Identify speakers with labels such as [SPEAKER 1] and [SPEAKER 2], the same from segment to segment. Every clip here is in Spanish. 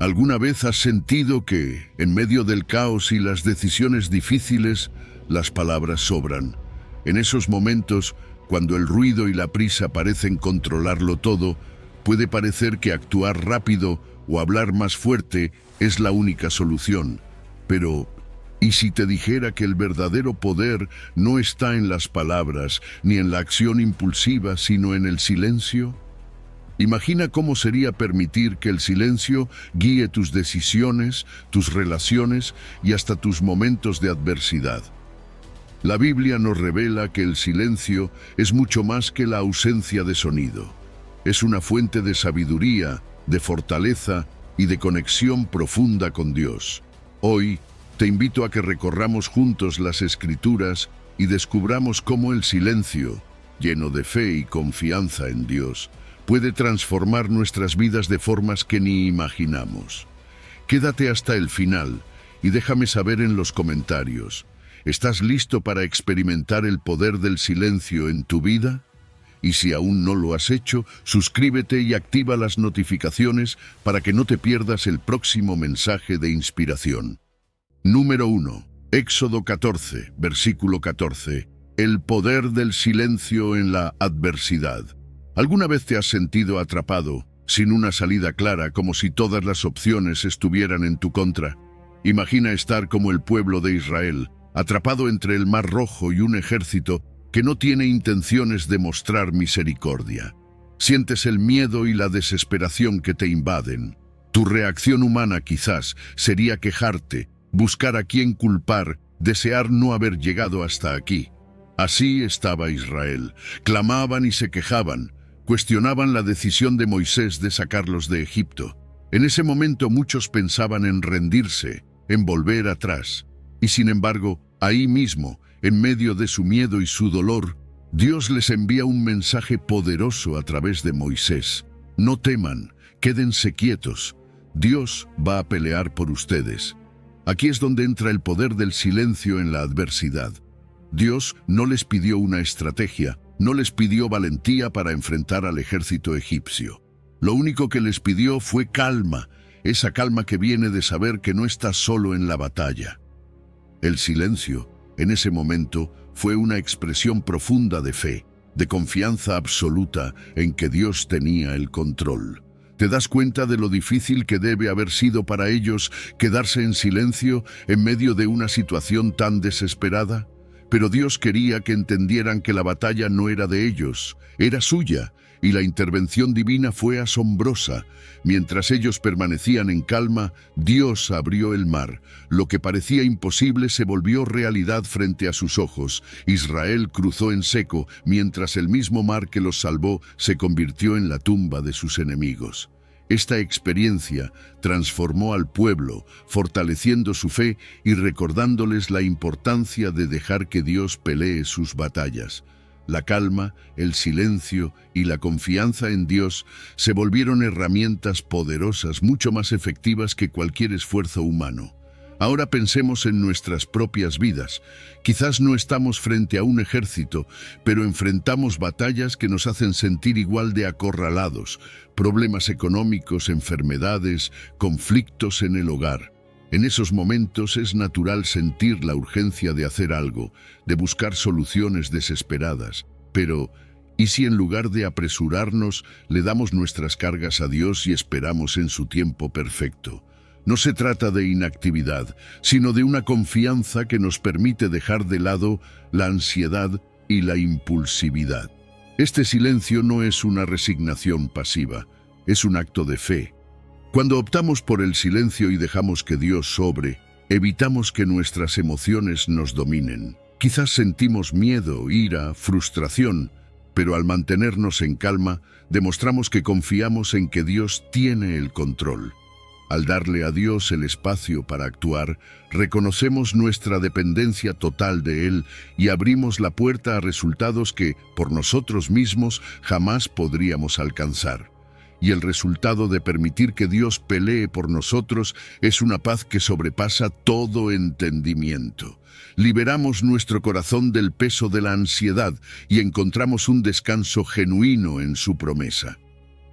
[SPEAKER 1] ¿Alguna vez has sentido que, en medio del caos y las decisiones difíciles, las palabras sobran? En esos momentos, cuando el ruido y la prisa parecen controlarlo todo, puede parecer que actuar rápido o hablar más fuerte es la única solución. Pero, ¿y si te dijera que el verdadero poder no está en las palabras ni en la acción impulsiva, sino en el silencio? Imagina cómo sería permitir que el silencio guíe tus decisiones, tus relaciones y hasta tus momentos de adversidad. La Biblia nos revela que el silencio es mucho más que la ausencia de sonido. Es una fuente de sabiduría, de fortaleza y de conexión profunda con Dios. Hoy, te invito a que recorramos juntos las Escrituras y descubramos cómo el silencio, lleno de fe y confianza en Dios, puede transformar nuestras vidas de formas que ni imaginamos. Quédate hasta el final y déjame saber en los comentarios, ¿estás listo para experimentar el poder del silencio en tu vida? Y si aún no lo has hecho, suscríbete y activa las notificaciones para que no te pierdas el próximo mensaje de inspiración. Número 1. Éxodo 14, versículo 14. El poder del silencio en la adversidad. ¿Alguna vez te has sentido atrapado, sin una salida clara, como si todas las opciones estuvieran en tu contra? Imagina estar como el pueblo de Israel, atrapado entre el Mar Rojo y un ejército que no tiene intenciones de mostrar misericordia. Sientes el miedo y la desesperación que te invaden. Tu reacción humana quizás sería quejarte, buscar a quién culpar, desear no haber llegado hasta aquí. Así estaba Israel. Clamaban y se quejaban. Cuestionaban la decisión de Moisés de sacarlos de Egipto. En ese momento muchos pensaban en rendirse, en volver atrás. Y sin embargo, ahí mismo, en medio de su miedo y su dolor, Dios les envía un mensaje poderoso a través de Moisés. No teman, quédense quietos. Dios va a pelear por ustedes. Aquí es donde entra el poder del silencio en la adversidad. Dios no les pidió una estrategia, no les pidió valentía para enfrentar al ejército egipcio. Lo único que les pidió fue calma, esa calma que viene de saber que no estás solo en la batalla. El silencio, en ese momento, fue una expresión profunda de fe, de confianza absoluta en que Dios tenía el control. ¿Te das cuenta de lo difícil que debe haber sido para ellos quedarse en silencio en medio de una situación tan desesperada? Pero Dios quería que entendieran que la batalla no era de ellos, era suya, y la intervención divina fue asombrosa. Mientras ellos permanecían en calma, Dios abrió el mar. Lo que parecía imposible se volvió realidad frente a sus ojos. Israel cruzó en seco, mientras el mismo mar que los salvó se convirtió en la tumba de sus enemigos. Esta experiencia transformó al pueblo, fortaleciendo su fe y recordándoles la importancia de dejar que Dios pelee sus batallas. La calma, el silencio y la confianza en Dios se volvieron herramientas poderosas, mucho más efectivas que cualquier esfuerzo humano. Ahora pensemos en nuestras propias vidas. Quizás no estamos frente a un ejército, pero enfrentamos batallas que nos hacen sentir igual de acorralados, problemas económicos, enfermedades, conflictos en el hogar. En esos momentos es natural sentir la urgencia de hacer algo, de buscar soluciones desesperadas. Pero, ¿y si en lugar de apresurarnos, le damos nuestras cargas a Dios y esperamos en su tiempo perfecto? No se trata de inactividad, sino de una confianza que nos permite dejar de lado la ansiedad y la impulsividad. Este silencio no es una resignación pasiva, es un acto de fe. Cuando optamos por el silencio y dejamos que Dios sobre, evitamos que nuestras emociones nos dominen. Quizás sentimos miedo, ira, frustración, pero al mantenernos en calma, demostramos que confiamos en que Dios tiene el control. Al darle a Dios el espacio para actuar, reconocemos nuestra dependencia total de Él y abrimos la puerta a resultados que, por nosotros mismos, jamás podríamos alcanzar. Y el resultado de permitir que Dios pelee por nosotros es una paz que sobrepasa todo entendimiento. Liberamos nuestro corazón del peso de la ansiedad y encontramos un descanso genuino en su promesa.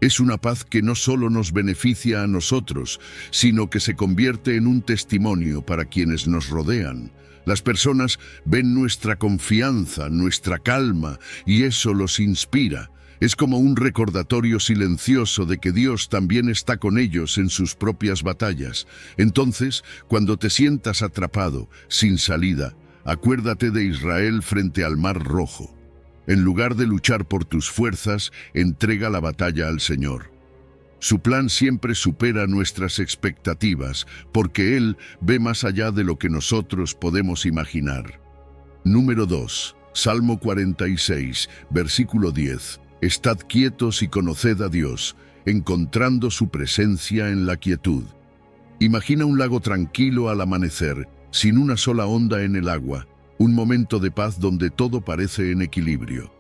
[SPEAKER 1] Es una paz que no solo nos beneficia a nosotros, sino que se convierte en un testimonio para quienes nos rodean. Las personas ven nuestra confianza, nuestra calma, y eso los inspira. Es como un recordatorio silencioso de que Dios también está con ellos en sus propias batallas. Entonces, cuando te sientas atrapado, sin salida, acuérdate de Israel frente al Mar Rojo. En lugar de luchar por tus fuerzas, entrega la batalla al Señor. Su plan siempre supera nuestras expectativas, porque Él ve más allá de lo que nosotros podemos imaginar. Número 2. Salmo 46, versículo 10. Estad quietos y conoced a Dios, encontrando su presencia en la quietud. Imagina un lago tranquilo al amanecer, sin una sola onda en el agua, un momento de paz donde todo parece en equilibrio.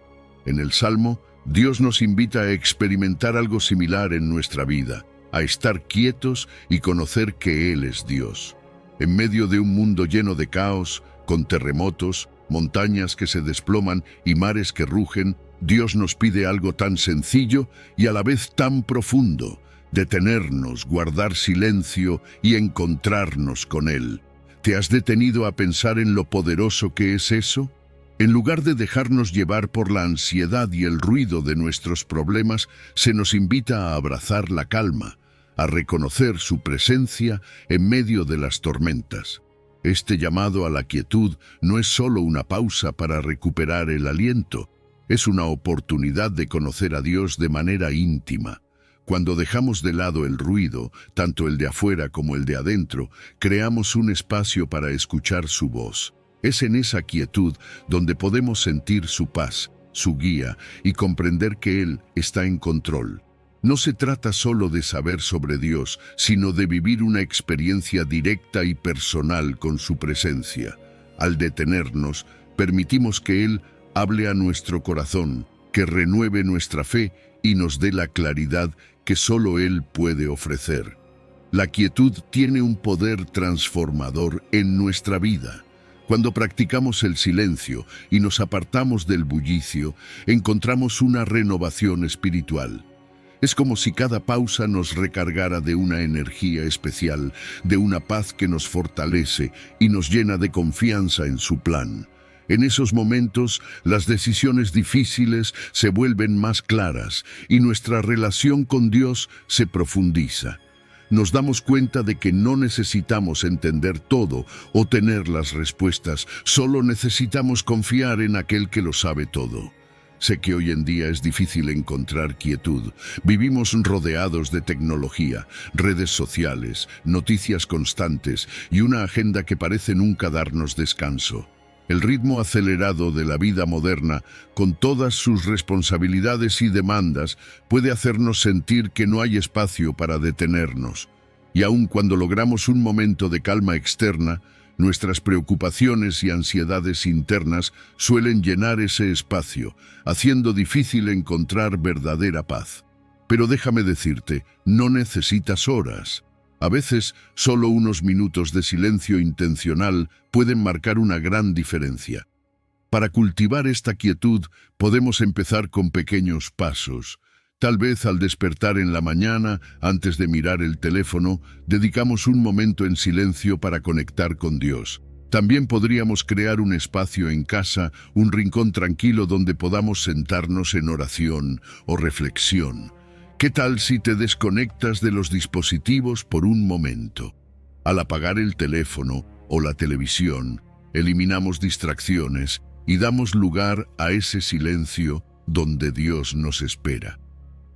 [SPEAKER 1] En el Salmo, Dios nos invita a experimentar algo similar en nuestra vida, a estar quietos y conocer que Él es Dios. En medio de un mundo lleno de caos, con terremotos, montañas que se desploman y mares que rugen, Dios nos pide algo tan sencillo y a la vez tan profundo: detenernos, guardar silencio y encontrarnos con Él. ¿Te has detenido a pensar en lo poderoso que es eso? En lugar de dejarnos llevar por la ansiedad y el ruido de nuestros problemas, se nos invita a abrazar la calma, a reconocer su presencia en medio de las tormentas. Este llamado a la quietud no es solo una pausa para recuperar el aliento, es una oportunidad de conocer a Dios de manera íntima. Cuando dejamos de lado el ruido, tanto el de afuera como el de adentro, creamos un espacio para escuchar su voz. Es en esa quietud donde podemos sentir su paz, su guía y comprender que Él está en control. No se trata solo de saber sobre Dios, sino de vivir una experiencia directa y personal con su presencia. Al detenernos, permitimos que Él hable a nuestro corazón, que renueve nuestra fe y nos dé la claridad que solo Él puede ofrecer. La quietud tiene un poder transformador en nuestra vida. Cuando practicamos el silencio y nos apartamos del bullicio, encontramos una renovación espiritual. Es como si cada pausa nos recargara de una energía especial, de una paz que nos fortalece y nos llena de confianza en su plan. En esos momentos, las decisiones difíciles se vuelven más claras y nuestra relación con Dios se profundiza. Nos damos cuenta de que no necesitamos entender todo o tener las respuestas, solo necesitamos confiar en aquel que lo sabe todo. Sé que hoy en día es difícil encontrar quietud. Vivimos rodeados de tecnología, redes sociales, noticias constantes y una agenda que parece nunca darnos descanso. El ritmo acelerado de la vida moderna, con todas sus responsabilidades y demandas, puede hacernos sentir que no hay espacio para detenernos. Y aun cuando logramos un momento de calma externa, nuestras preocupaciones y ansiedades internas suelen llenar ese espacio, haciendo difícil encontrar verdadera paz. Pero déjame decirte, no necesitas horas. A veces, solo unos minutos de silencio intencional pueden marcar una gran diferencia. Para cultivar esta quietud, podemos empezar con pequeños pasos. Tal vez al despertar en la mañana, antes de mirar el teléfono, dedicamos un momento en silencio para conectar con Dios. También podríamos crear un espacio en casa, un rincón tranquilo donde podamos sentarnos en oración o reflexión. ¿Qué tal si te desconectas de los dispositivos por un momento? Al apagar el teléfono o la televisión, eliminamos distracciones y damos lugar a ese silencio donde Dios nos espera.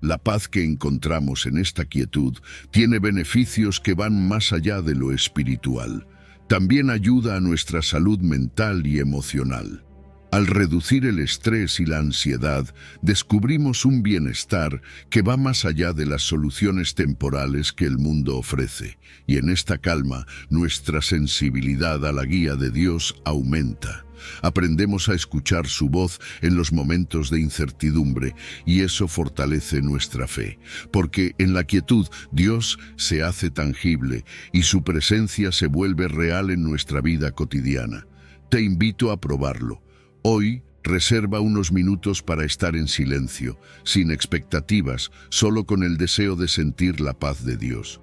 [SPEAKER 1] La paz que encontramos en esta quietud tiene beneficios que van más allá de lo espiritual. También ayuda a nuestra salud mental y emocional. Al reducir el estrés y la ansiedad, descubrimos un bienestar que va más allá de las soluciones temporales que el mundo ofrece, y en esta calma, nuestra sensibilidad a la guía de Dios aumenta. Aprendemos a escuchar su voz en los momentos de incertidumbre, y eso fortalece nuestra fe, porque en la quietud Dios se hace tangible y su presencia se vuelve real en nuestra vida cotidiana. Te invito a probarlo. Hoy, Reserva unos minutos para estar en silencio, sin expectativas, solo con el deseo de sentir la paz de Dios.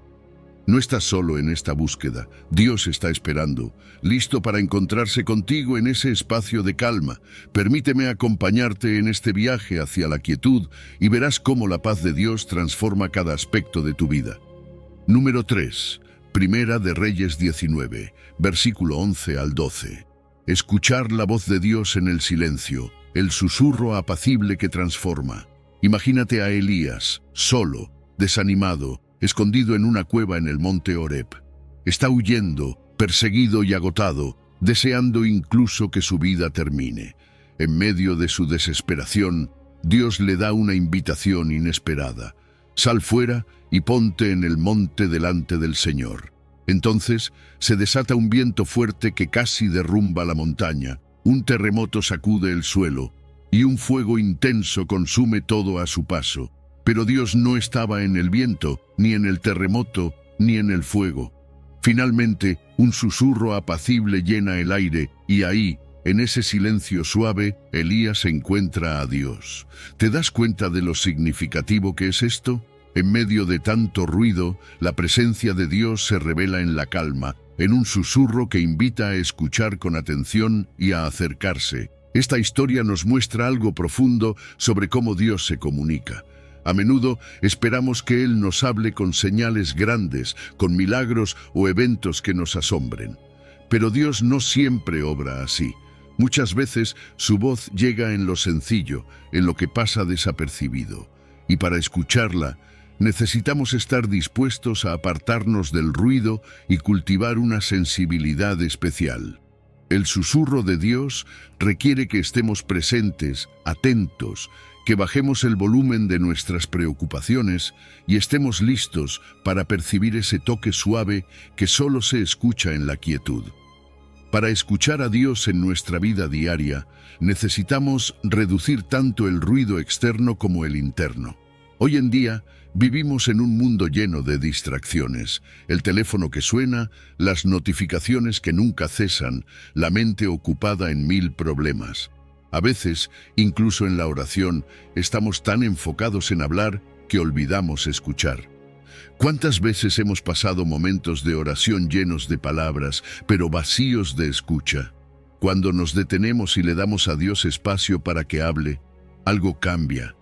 [SPEAKER 1] No estás solo en esta búsqueda. Dios está esperando, listo para encontrarse contigo en ese espacio de calma. Permíteme acompañarte en este viaje hacia la quietud y verás cómo la paz de Dios transforma cada aspecto de tu vida. Número 3. Primera de Reyes 19, versículo 11 al 12. Escuchar la voz de Dios en el silencio, el susurro apacible que transforma. Imagínate a Elías, solo, desanimado, escondido en una cueva en el monte Horeb. Está huyendo, perseguido y agotado, deseando incluso que su vida termine. En medio de su desesperación, Dios le da una invitación inesperada. Sal fuera y ponte en el monte delante del Señor. Entonces se desata un viento fuerte que casi derrumba la montaña, un terremoto sacude el suelo y un fuego intenso consume todo a su paso. Pero Dios no estaba en el viento, ni en el terremoto, ni en el fuego. Finalmente, un susurro apacible llena el aire y ahí, en ese silencio suave, Elías encuentra a Dios. ¿Te das cuenta de lo significativo que es esto? En medio de tanto ruido, la presencia de Dios se revela en la calma, en un susurro que invita a escuchar con atención y a acercarse. Esta historia nos muestra algo profundo sobre cómo Dios se comunica. A menudo esperamos que Él nos hable con señales grandes, con milagros o eventos que nos asombren. Pero Dios no siempre obra así. Muchas veces su voz llega en lo sencillo, en lo que pasa desapercibido. Y para escucharla, necesitamos estar dispuestos a apartarnos del ruido y cultivar una sensibilidad especial. El susurro de Dios requiere que estemos presentes, atentos, que bajemos el volumen de nuestras preocupaciones y estemos listos para percibir ese toque suave que solo se escucha en la quietud. Para escuchar a Dios en nuestra vida diaria, necesitamos reducir tanto el ruido externo como el interno. Hoy en día, vivimos en un mundo lleno de distracciones. El teléfono que suena, las notificaciones que nunca cesan, la mente ocupada en 1000 problemas. A veces, incluso en la oración, estamos tan enfocados en hablar que olvidamos escuchar. ¿Cuántas veces hemos pasado momentos de oración llenos de palabras, pero vacíos de escucha? Cuando nos detenemos y le damos a Dios espacio para que hable, algo cambia.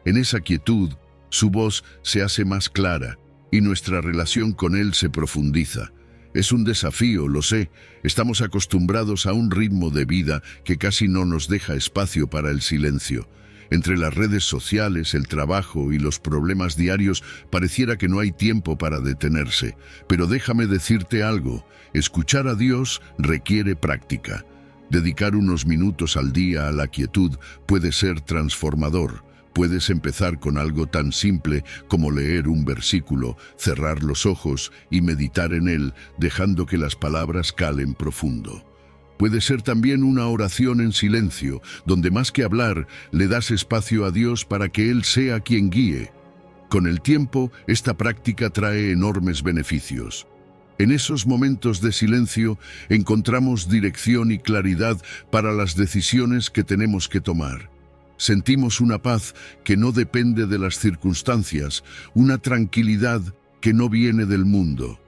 [SPEAKER 1] En esa quietud, su voz se hace más clara y nuestra relación con Él se profundiza. Es un desafío, lo sé. Estamos acostumbrados a un ritmo de vida que casi no nos deja espacio para el silencio. Entre las redes sociales, el trabajo y los problemas diarios, pareciera que no hay tiempo para detenerse. Pero déjame decirte algo, escuchar a Dios requiere práctica. Dedicar unos minutos al día a la quietud puede ser transformador. Puedes empezar con algo tan simple como leer un versículo, cerrar los ojos y meditar en él, dejando que las palabras calen profundo. Puede ser también una oración en silencio, donde más que hablar, le das espacio a Dios para que Él sea quien guíe. Con el tiempo, esta práctica trae enormes beneficios. En esos momentos de silencio, encontramos dirección y claridad para las decisiones que tenemos que tomar. Sentimos una paz que no depende de las circunstancias, una tranquilidad que no viene del mundo.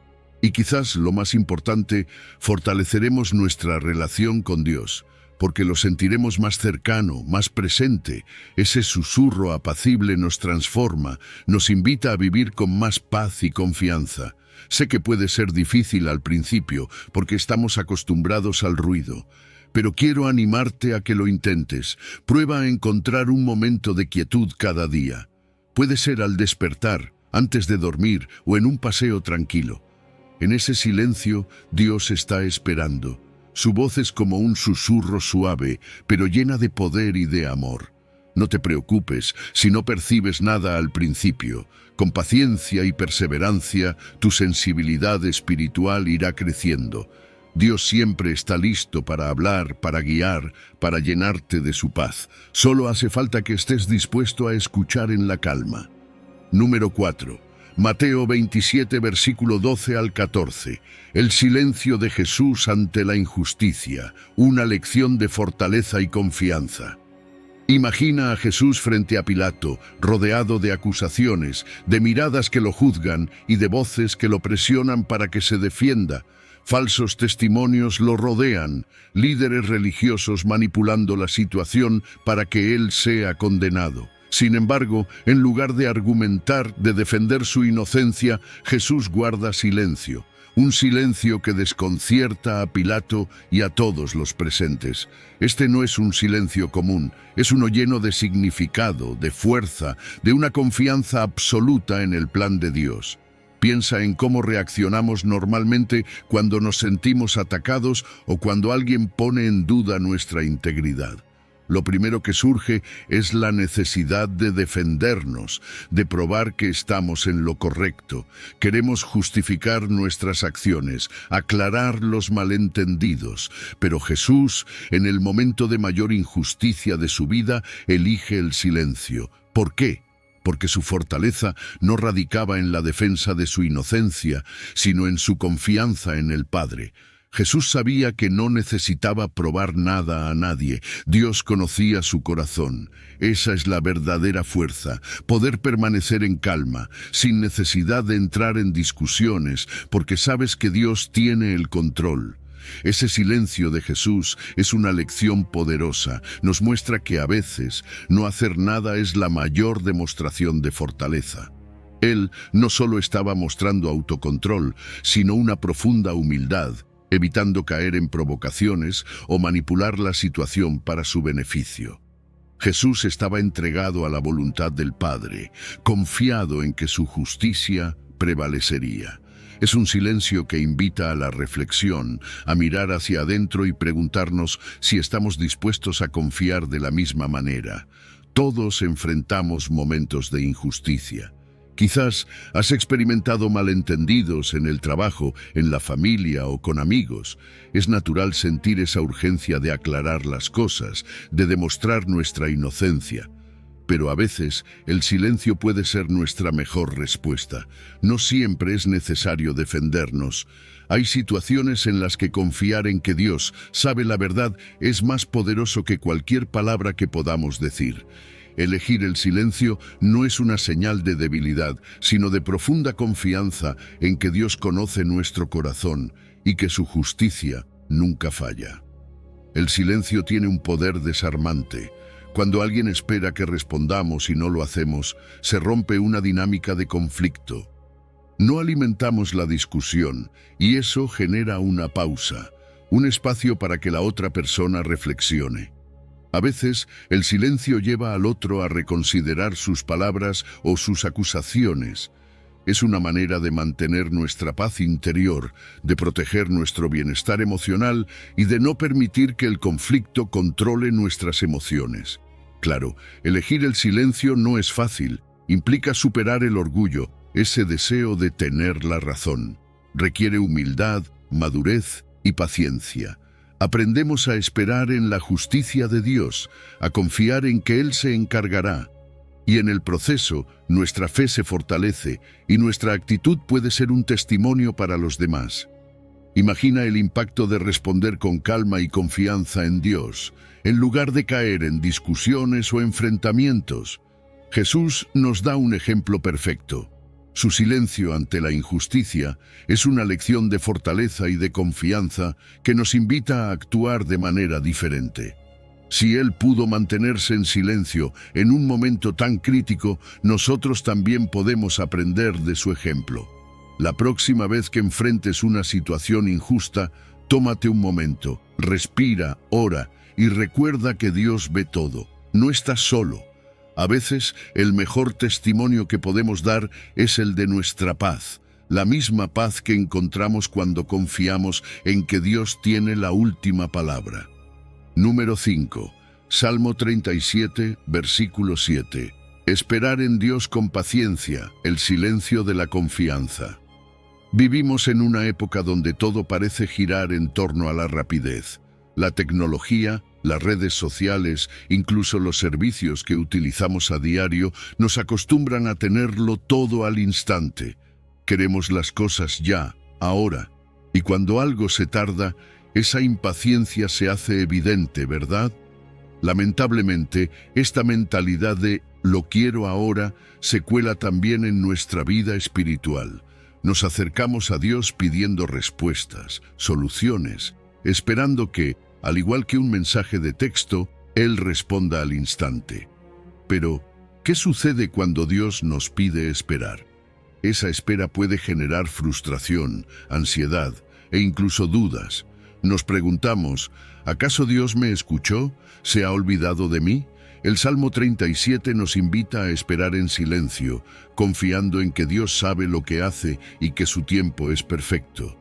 [SPEAKER 1] Y quizás lo más importante, fortaleceremos nuestra relación con Dios, porque lo sentiremos más cercano, más presente. Ese susurro apacible nos transforma, nos invita a vivir con más paz y confianza. Sé que puede ser difícil al principio, porque estamos acostumbrados al ruido. Pero quiero animarte a que lo intentes. Prueba a encontrar un momento de quietud cada día. Puede ser al despertar, antes de dormir o en un paseo tranquilo. En ese silencio, Dios está esperando. Su voz es como un susurro suave, pero llena de poder y de amor. No te preocupes si no percibes nada al principio. Con paciencia y perseverancia, tu sensibilidad espiritual irá creciendo. Dios siempre está listo para hablar, para guiar, para llenarte de su paz. Solo hace falta que estés dispuesto a escuchar en la calma. Número 4. Mateo 27, versículo 12 al 14. El silencio de Jesús ante la injusticia, una lección de fortaleza y confianza. Imagina a Jesús frente a Pilato, rodeado de acusaciones, de miradas que lo juzgan y de voces que lo presionan para que se defienda. Falsos testimonios lo rodean, líderes religiosos manipulando la situación para que él sea condenado. Sin embargo, en lugar de argumentar, de defender su inocencia, Jesús guarda silencio. Un silencio que desconcierta a Pilato y a todos los presentes. Este no es un silencio común, es uno lleno de significado, de fuerza, de una confianza absoluta en el plan de Dios. Piensa en cómo reaccionamos normalmente cuando nos sentimos atacados o cuando alguien pone en duda nuestra integridad. Lo primero que surge es la necesidad de defendernos, de probar que estamos en lo correcto. Queremos justificar nuestras acciones, aclarar los malentendidos. Pero Jesús, en el momento de mayor injusticia de su vida, elige el silencio. ¿Por qué? Porque su fortaleza no radicaba en la defensa de su inocencia, sino en su confianza en el Padre. Jesús sabía que no necesitaba probar nada a nadie. Dios conocía su corazón. Esa es la verdadera fuerza, poder permanecer en calma, sin necesidad de entrar en discusiones, porque sabes que Dios tiene el control. Ese silencio de Jesús es una lección poderosa. Nos muestra que a veces no hacer nada es la mayor demostración de fortaleza. Él no solo estaba mostrando autocontrol, sino una profunda humildad, evitando caer en provocaciones o manipular la situación para su beneficio. Jesús estaba entregado a la voluntad del Padre, confiado en que su justicia prevalecería. Es un silencio que invita a la reflexión, a mirar hacia adentro y preguntarnos si estamos dispuestos a confiar de la misma manera. Todos enfrentamos momentos de injusticia. Quizás has experimentado malentendidos en el trabajo, en la familia o con amigos. Es natural sentir esa urgencia de aclarar las cosas, de demostrar nuestra inocencia. Pero a veces el silencio puede ser nuestra mejor respuesta. No siempre es necesario defendernos. Hay situaciones en las que confiar en que Dios sabe la verdad es más poderoso que cualquier palabra que podamos decir. Elegir el silencio no es una señal de debilidad, sino de profunda confianza en que Dios conoce nuestro corazón y que su justicia nunca falla. El silencio tiene un poder desarmante. Cuando alguien espera que respondamos y no lo hacemos, se rompe una dinámica de conflicto. No alimentamos la discusión y eso genera una pausa, un espacio para que la otra persona reflexione. A veces, el silencio lleva al otro a reconsiderar sus palabras o sus acusaciones. Es una manera de mantener nuestra paz interior, de proteger nuestro bienestar emocional y de no permitir que el conflicto controle nuestras emociones. Claro, elegir el silencio no es fácil. Implica superar el orgullo, ese deseo de tener la razón. Requiere humildad, madurez y paciencia. Aprendemos a esperar en la justicia de Dios, a confiar en que Él se encargará. Y en el proceso, nuestra fe se fortalece y nuestra actitud puede ser un testimonio para los demás. Imagina el impacto de responder con calma y confianza en Dios, en lugar de caer en discusiones o enfrentamientos. Jesús nos da un ejemplo perfecto. Su silencio ante la injusticia es una lección de fortaleza y de confianza que nos invita a actuar de manera diferente. Si Él pudo mantenerse en silencio en un momento tan crítico, nosotros también podemos aprender de su ejemplo. La próxima vez que enfrentes una situación injusta, tómate un momento, respira, ora y recuerda que Dios ve todo. No estás solo. A veces, el mejor testimonio que podemos dar es el de nuestra paz, la misma paz que encontramos cuando confiamos en que Dios tiene la última palabra. Número 5. Salmo 37, versículo 7. Esperar en Dios con paciencia, el silencio de la confianza. Vivimos en una época donde todo parece girar en torno a la rapidez. La tecnología, Las redes sociales, incluso los servicios que utilizamos a diario, nos acostumbran a tenerlo todo al instante. Queremos las cosas ya, ahora. Y cuando algo se tarda, esa impaciencia se hace evidente, ¿verdad? Lamentablemente, esta mentalidad de «lo quiero ahora» se cuela también en nuestra vida espiritual. Nos acercamos a Dios pidiendo respuestas, soluciones, esperando que, al igual que un mensaje de texto, Él responda al instante. Pero, ¿qué sucede cuando Dios nos pide esperar? Esa espera puede generar frustración, ansiedad e incluso dudas. Nos preguntamos, ¿acaso Dios me escuchó? ¿Se ha olvidado de mí? El Salmo 37 nos invita a esperar en silencio, confiando en que Dios sabe lo que hace y que su tiempo es perfecto.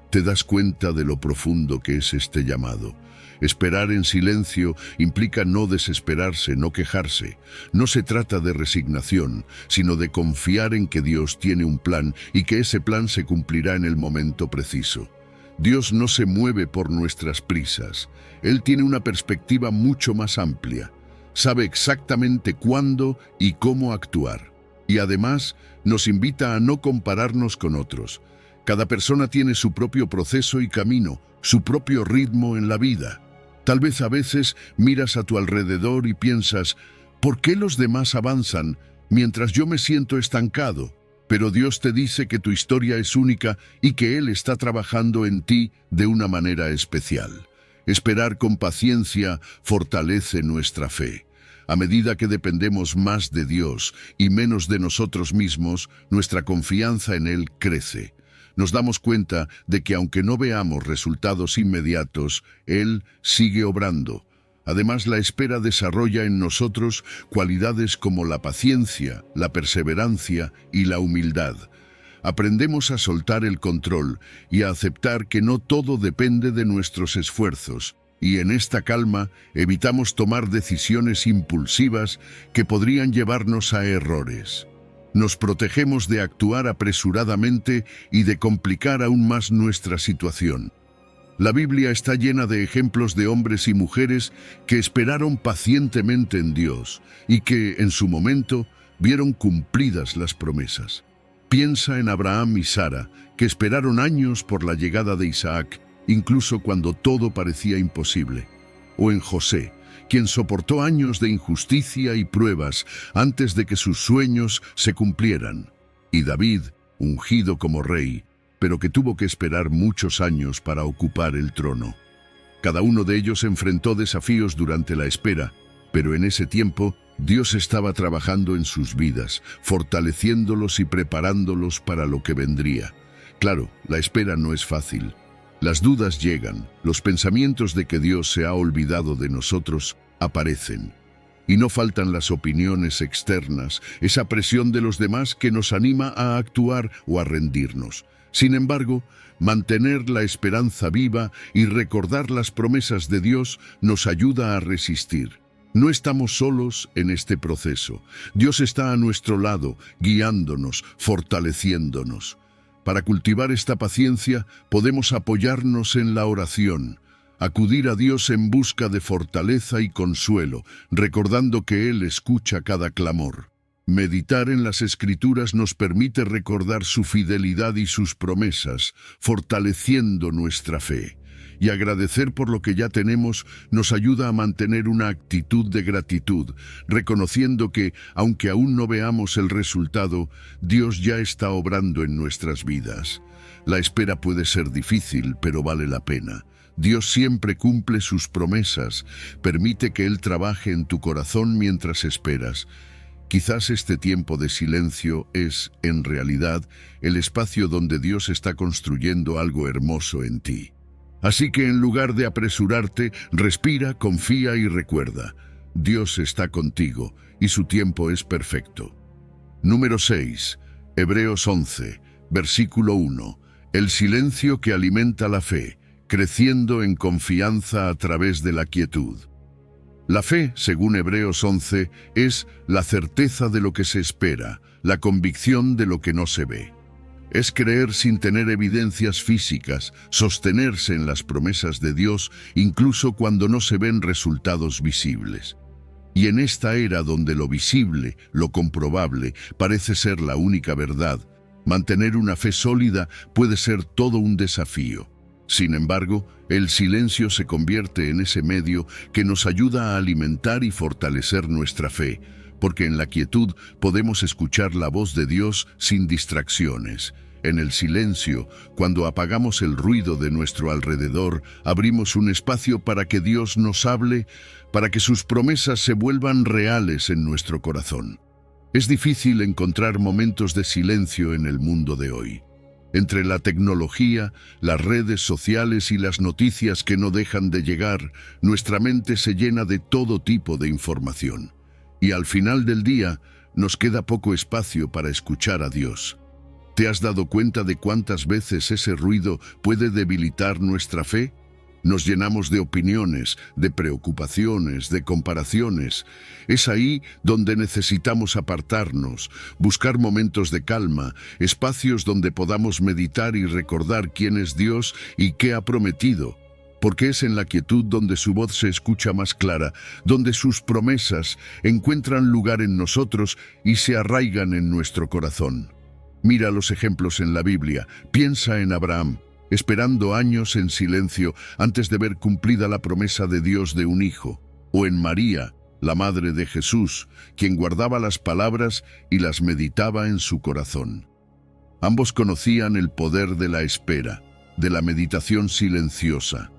[SPEAKER 1] ¿Te das cuenta de lo profundo que es este llamado? Esperar en silencio implica no desesperarse, no quejarse. No se trata de resignación, sino de confiar en que Dios tiene un plan y que ese plan se cumplirá en el momento preciso. Dios no se mueve por nuestras prisas. Él tiene una perspectiva mucho más amplia. Sabe exactamente cuándo y cómo actuar. Y además, nos invita a no compararnos con otros. Cada persona tiene su propio proceso y camino, su propio ritmo en la vida. Tal vez a veces miras a tu alrededor y piensas, ¿por qué los demás avanzan mientras yo me siento estancado? Pero Dios te dice que tu historia es única y que Él está trabajando en ti de una manera especial. Esperar con paciencia fortalece nuestra fe. A medida que dependemos más de Dios y menos de nosotros mismos, nuestra confianza en Él crece. Nos damos cuenta de que aunque no veamos resultados inmediatos, Él sigue obrando. Además, la espera desarrolla en nosotros cualidades como la paciencia, la perseverancia y la humildad. Aprendemos a soltar el control y a aceptar que no todo depende de nuestros esfuerzos. Y en esta calma evitamos tomar decisiones impulsivas que podrían llevarnos a errores. Nos protegemos de actuar apresuradamente y de complicar aún más nuestra situación. La Biblia está llena de ejemplos de hombres y mujeres que esperaron pacientemente en Dios y que, en su momento, vieron cumplidas las promesas. Piensa en Abraham y Sara, que esperaron años por la llegada de Isaac, incluso cuando todo parecía imposible. O en José, quien soportó años de injusticia y pruebas antes de que sus sueños se cumplieran. Y David, ungido como rey, pero que tuvo que esperar muchos años para ocupar el trono. Cada uno de ellos enfrentó desafíos durante la espera, pero en ese tiempo Dios estaba trabajando en sus vidas, fortaleciéndolos y preparándolos para lo que vendría. Claro, la espera no es fácil. Las dudas llegan, los pensamientos de que Dios se ha olvidado de nosotros aparecen. Y no faltan las opiniones externas, esa presión de los demás que nos anima a actuar o a rendirnos. Sin embargo, mantener la esperanza viva y recordar las promesas de Dios nos ayuda a resistir. No estamos solos en este proceso. Dios está a nuestro lado, guiándonos, fortaleciéndonos. Para cultivar esta paciencia, podemos apoyarnos en la oración, acudir a Dios en busca de fortaleza y consuelo, recordando que Él escucha cada clamor. Meditar en las Escrituras nos permite recordar su fidelidad y sus promesas, fortaleciendo nuestra fe. Y agradecer por lo que ya tenemos nos ayuda a mantener una actitud de gratitud, reconociendo que, aunque aún no veamos el resultado, Dios ya está obrando en nuestras vidas. La espera puede ser difícil, pero vale la pena. Dios siempre cumple sus promesas, permite que Él trabaje en tu corazón mientras esperas. Quizás este tiempo de silencio es, en realidad, el espacio donde Dios está construyendo algo hermoso en ti. Así que en lugar de apresurarte, respira, confía y recuerda. Dios está contigo y su tiempo es perfecto. Número 6. Hebreos 11, versículo 1. El silencio que alimenta la fe, creciendo en confianza a través de la quietud. La fe, según Hebreos 11, es la certeza de lo que se espera, la convicción de lo que no se ve. es creer sin tener evidencias físicas, sostenerse en las promesas de Dios incluso cuando no se ven resultados visibles. Y en esta era donde lo visible, lo comprobable, parece ser la única verdad, mantener una fe sólida puede ser todo un desafío. Sin embargo, el silencio se convierte en ese medio que nos ayuda a alimentar y fortalecer nuestra fe, porque en la quietud podemos escuchar la voz de Dios sin distracciones. En el silencio, cuando apagamos el ruido de nuestro alrededor, abrimos un espacio para que Dios nos hable, para que sus promesas se vuelvan reales en nuestro corazón. Es difícil encontrar momentos de silencio en el mundo de hoy. Entre la tecnología, las redes sociales y las noticias que no dejan de llegar, nuestra mente se llena de todo tipo de información. Y al final del día, nos queda poco espacio para escuchar a Dios. ¿Te has dado cuenta de cuántas veces ese ruido puede debilitar nuestra fe? Nos llenamos de opiniones, de preocupaciones, de comparaciones. Es ahí donde necesitamos apartarnos, buscar momentos de calma, espacios donde podamos meditar y recordar quién es Dios y qué ha prometido. Porque es en la quietud donde su voz se escucha más clara, donde sus promesas encuentran lugar en nosotros y se arraigan en nuestro corazón. Mira los ejemplos en la Biblia. Piensa en Abraham, esperando años en silencio antes de ver cumplida la promesa de Dios de un hijo. O en María, la madre de Jesús, quien guardaba las palabras y las meditaba en su corazón. Ambos conocían el poder de la espera, de la meditación silenciosa.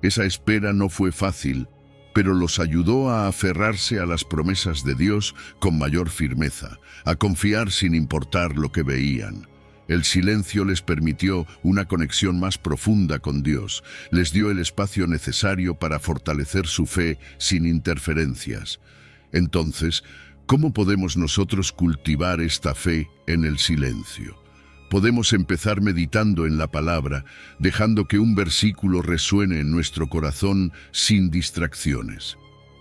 [SPEAKER 1] Esa espera no fue fácil, pero los ayudó a aferrarse a las promesas de Dios con mayor firmeza, a confiar sin importar lo que veían. El silencio les permitió una conexión más profunda con Dios, les dio el espacio necesario para fortalecer su fe sin interferencias. Entonces, ¿cómo podemos nosotros cultivar esta fe en el silencio? Podemos empezar meditando en la palabra, dejando que un versículo resuene en nuestro corazón sin distracciones.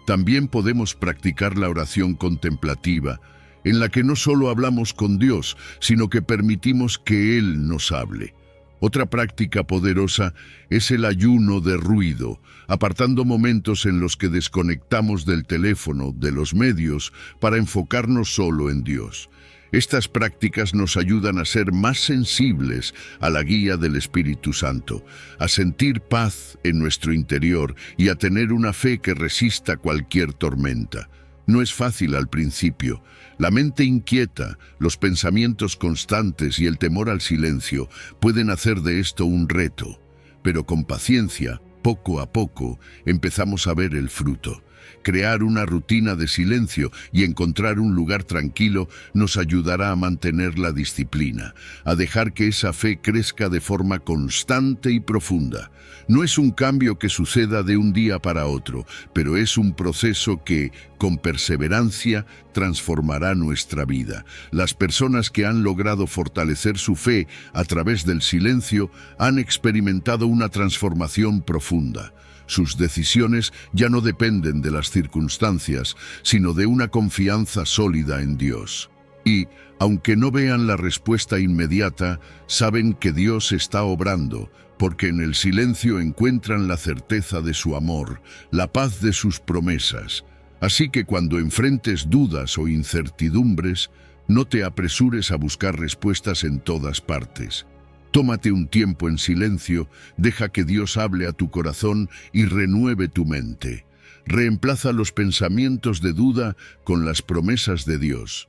[SPEAKER 1] También podemos practicar la oración contemplativa, en la que no solo hablamos con Dios, sino que permitimos que Él nos hable. Otra práctica poderosa es el ayuno de ruido, apartando momentos en los que desconectamos del teléfono, de los medios, para enfocarnos solo en Dios. Estas prácticas nos ayudan a ser más sensibles a la guía del Espíritu Santo, a sentir paz en nuestro interior y a tener una fe que resista cualquier tormenta. No es fácil al principio. La mente inquieta, los pensamientos constantes y el temor al silencio pueden hacer de esto un reto. Pero con paciencia, poco a poco, empezamos a ver el fruto. Crear una rutina de silencio y encontrar un lugar tranquilo nos ayudará a mantener la disciplina, a dejar que esa fe crezca de forma constante y profunda. No es un cambio que suceda de un día para otro, pero es un proceso que, con perseverancia, transformará nuestra vida. Las personas que han logrado fortalecer su fe a través del silencio han experimentado una transformación profunda. Sus decisiones ya no dependen de las circunstancias, sino de una confianza sólida en Dios. Y, aunque no vean la respuesta inmediata, saben que Dios está obrando, porque en el silencio encuentran la certeza de su amor, la paz de sus promesas. Así que cuando enfrentes dudas o incertidumbres, no te apresures a buscar respuestas en todas partes. Tómate un tiempo en silencio, deja que Dios hable a tu corazón y renueve tu mente. Reemplaza los pensamientos de duda con las promesas de Dios.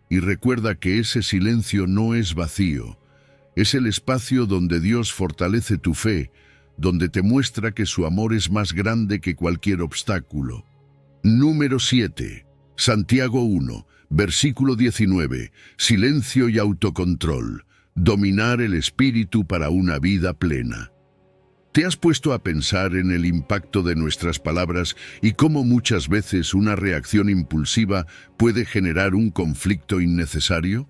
[SPEAKER 1] Y recuerda que ese silencio no es vacío. Es el espacio donde Dios fortalece tu fe, donde te muestra que su amor es más grande que cualquier obstáculo. Número 7. Santiago 1, versículo 19. Silencio y autocontrol. Dominar el espíritu para una vida plena. ¿Te has puesto a pensar en el impacto de nuestras palabras y cómo muchas veces una reacción impulsiva puede generar un conflicto innecesario?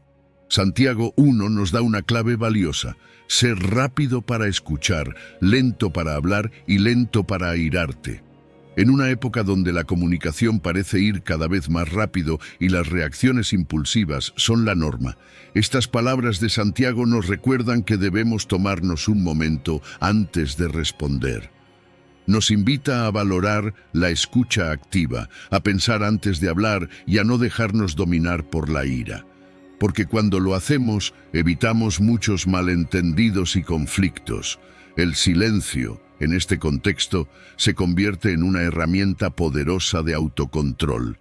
[SPEAKER 1] Santiago 1 nos da una clave valiosa: ser rápido para escuchar, lento para hablar y lento para airarte. En una época donde la comunicación parece ir cada vez más rápido y las reacciones impulsivas son la norma, estas palabras de Santiago nos recuerdan que debemos tomarnos un momento antes de responder. Nos invita a valorar la escucha activa, a pensar antes de hablar y a no dejarnos dominar por la ira. Porque cuando lo hacemos, evitamos muchos malentendidos y conflictos. El silencio, en este contexto, se convierte en una herramienta poderosa de autocontrol.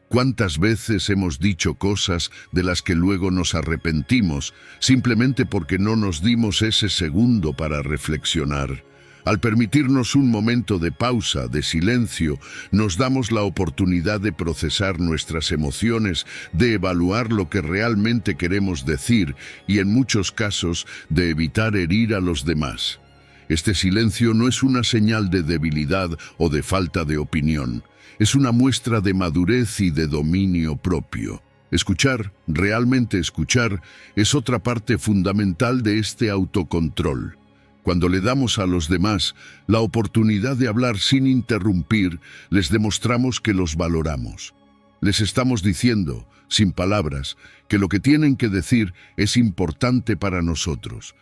[SPEAKER 1] ¿Cuántas veces hemos dicho cosas de las que luego nos arrepentimos simplemente porque no nos dimos ese segundo para reflexionar? Al permitirnos un momento de pausa, de silencio, nos damos la oportunidad de procesar nuestras emociones, de evaluar lo que realmente queremos decir y, en muchos casos, de evitar herir a los demás. Este silencio no es una señal de debilidad o de falta de opinión. Es una muestra de madurez y de dominio propio. Escuchar, realmente escuchar, es otra parte fundamental de este autocontrol. Cuando le damos a los demás la oportunidad de hablar sin interrumpir, les demostramos que los valoramos. Les estamos diciendo, sin palabras, que lo que tienen que decir es importante para nosotros.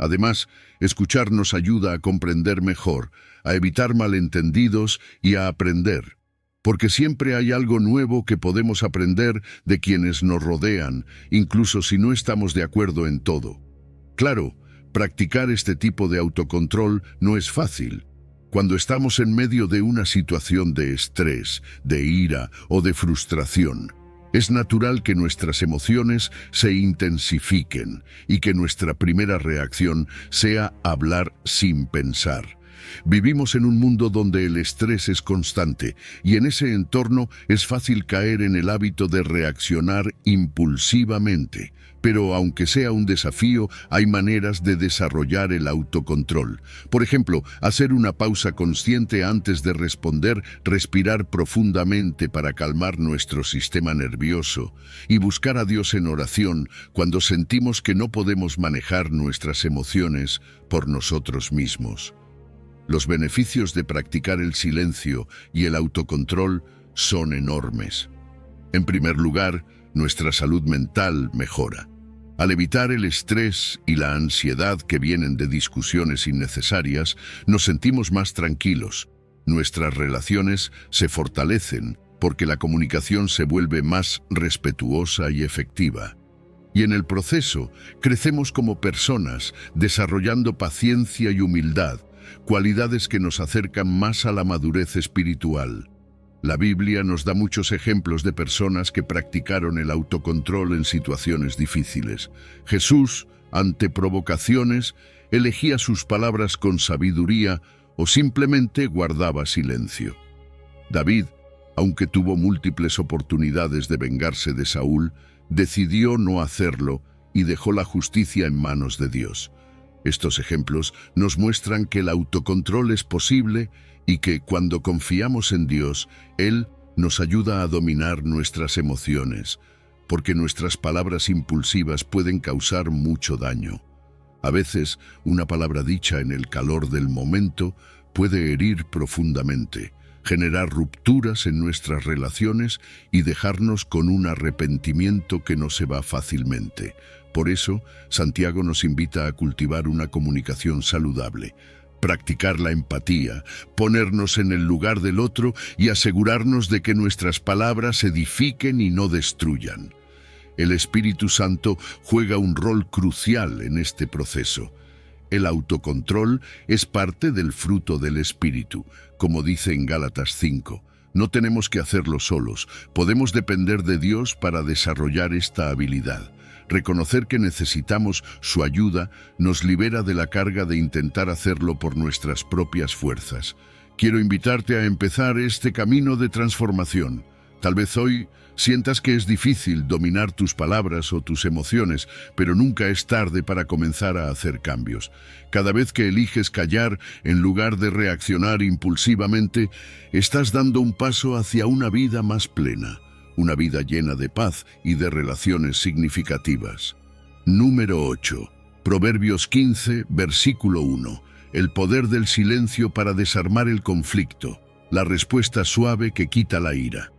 [SPEAKER 1] Además, escuchar nos ayuda a comprender mejor, a evitar malentendidos y a aprender. Porque siempre hay algo nuevo que podemos aprender de quienes nos rodean, incluso si no estamos de acuerdo en todo. Claro, practicar este tipo de autocontrol no es fácil. Cuando estamos en medio de una situación de estrés, de ira o de frustración, es natural que nuestras emociones se intensifiquen y que nuestra primera reacción sea hablar sin pensar. Vivimos en un mundo donde el estrés es constante y en ese entorno es fácil caer en el hábito de reaccionar impulsivamente. Pero aunque sea un desafío, hay maneras de desarrollar el autocontrol. Por ejemplo, hacer una pausa consciente antes de responder, respirar profundamente para calmar nuestro sistema nervioso y buscar a Dios en oración cuando sentimos que no podemos manejar nuestras emociones por nosotros mismos. Los beneficios de practicar el silencio y el autocontrol son enormes. En primer lugar, nuestra salud mental mejora. Al evitar el estrés y la ansiedad que vienen de discusiones innecesarias, nos sentimos más tranquilos. Nuestras relaciones se fortalecen porque la comunicación se vuelve más respetuosa y efectiva. Y en el proceso, crecemos como personas, desarrollando paciencia y humildad, cualidades que nos acercan más a la madurez espiritual. La Biblia nos da muchos ejemplos de personas que practicaron el autocontrol en situaciones difíciles. Jesús, ante provocaciones, elegía sus palabras con sabiduría o simplemente guardaba silencio. David, aunque tuvo múltiples oportunidades de vengarse de Saúl, decidió no hacerlo y dejó la justicia en manos de Dios. Estos ejemplos nos muestran que el autocontrol es posible y que cuando confiamos en Dios, Él nos ayuda a dominar nuestras emociones, porque nuestras palabras impulsivas pueden causar mucho daño. A veces, una palabra dicha en el calor del momento puede herir profundamente, generar rupturas en nuestras relaciones y dejarnos con un arrepentimiento que no se va fácilmente. Por eso, Santiago nos invita a cultivar una comunicación saludable, practicar la empatía, ponernos en el lugar del otro y asegurarnos de que nuestras palabras edifiquen y no destruyan. El Espíritu Santo juega un rol crucial en este proceso. El autocontrol es parte del fruto del Espíritu, como dice en Gálatas 5. No tenemos que hacerlo solos, podemos depender de Dios para desarrollar esta habilidad. Reconocer que necesitamos su ayuda nos libera de la carga de intentar hacerlo por nuestras propias fuerzas. Quiero invitarte a empezar este camino de transformación. Tal vez hoy sientas que es difícil dominar tus palabras o tus emociones, pero nunca es tarde para comenzar a hacer cambios. Cada vez que eliges callar en lugar de reaccionar impulsivamente, estás dando un paso hacia una vida más plena. Una vida llena de paz y de relaciones significativas. Número 8. Proverbios 15, versículo 1. El poder del silencio para desarmar el conflicto. la respuesta suave que quita la ira.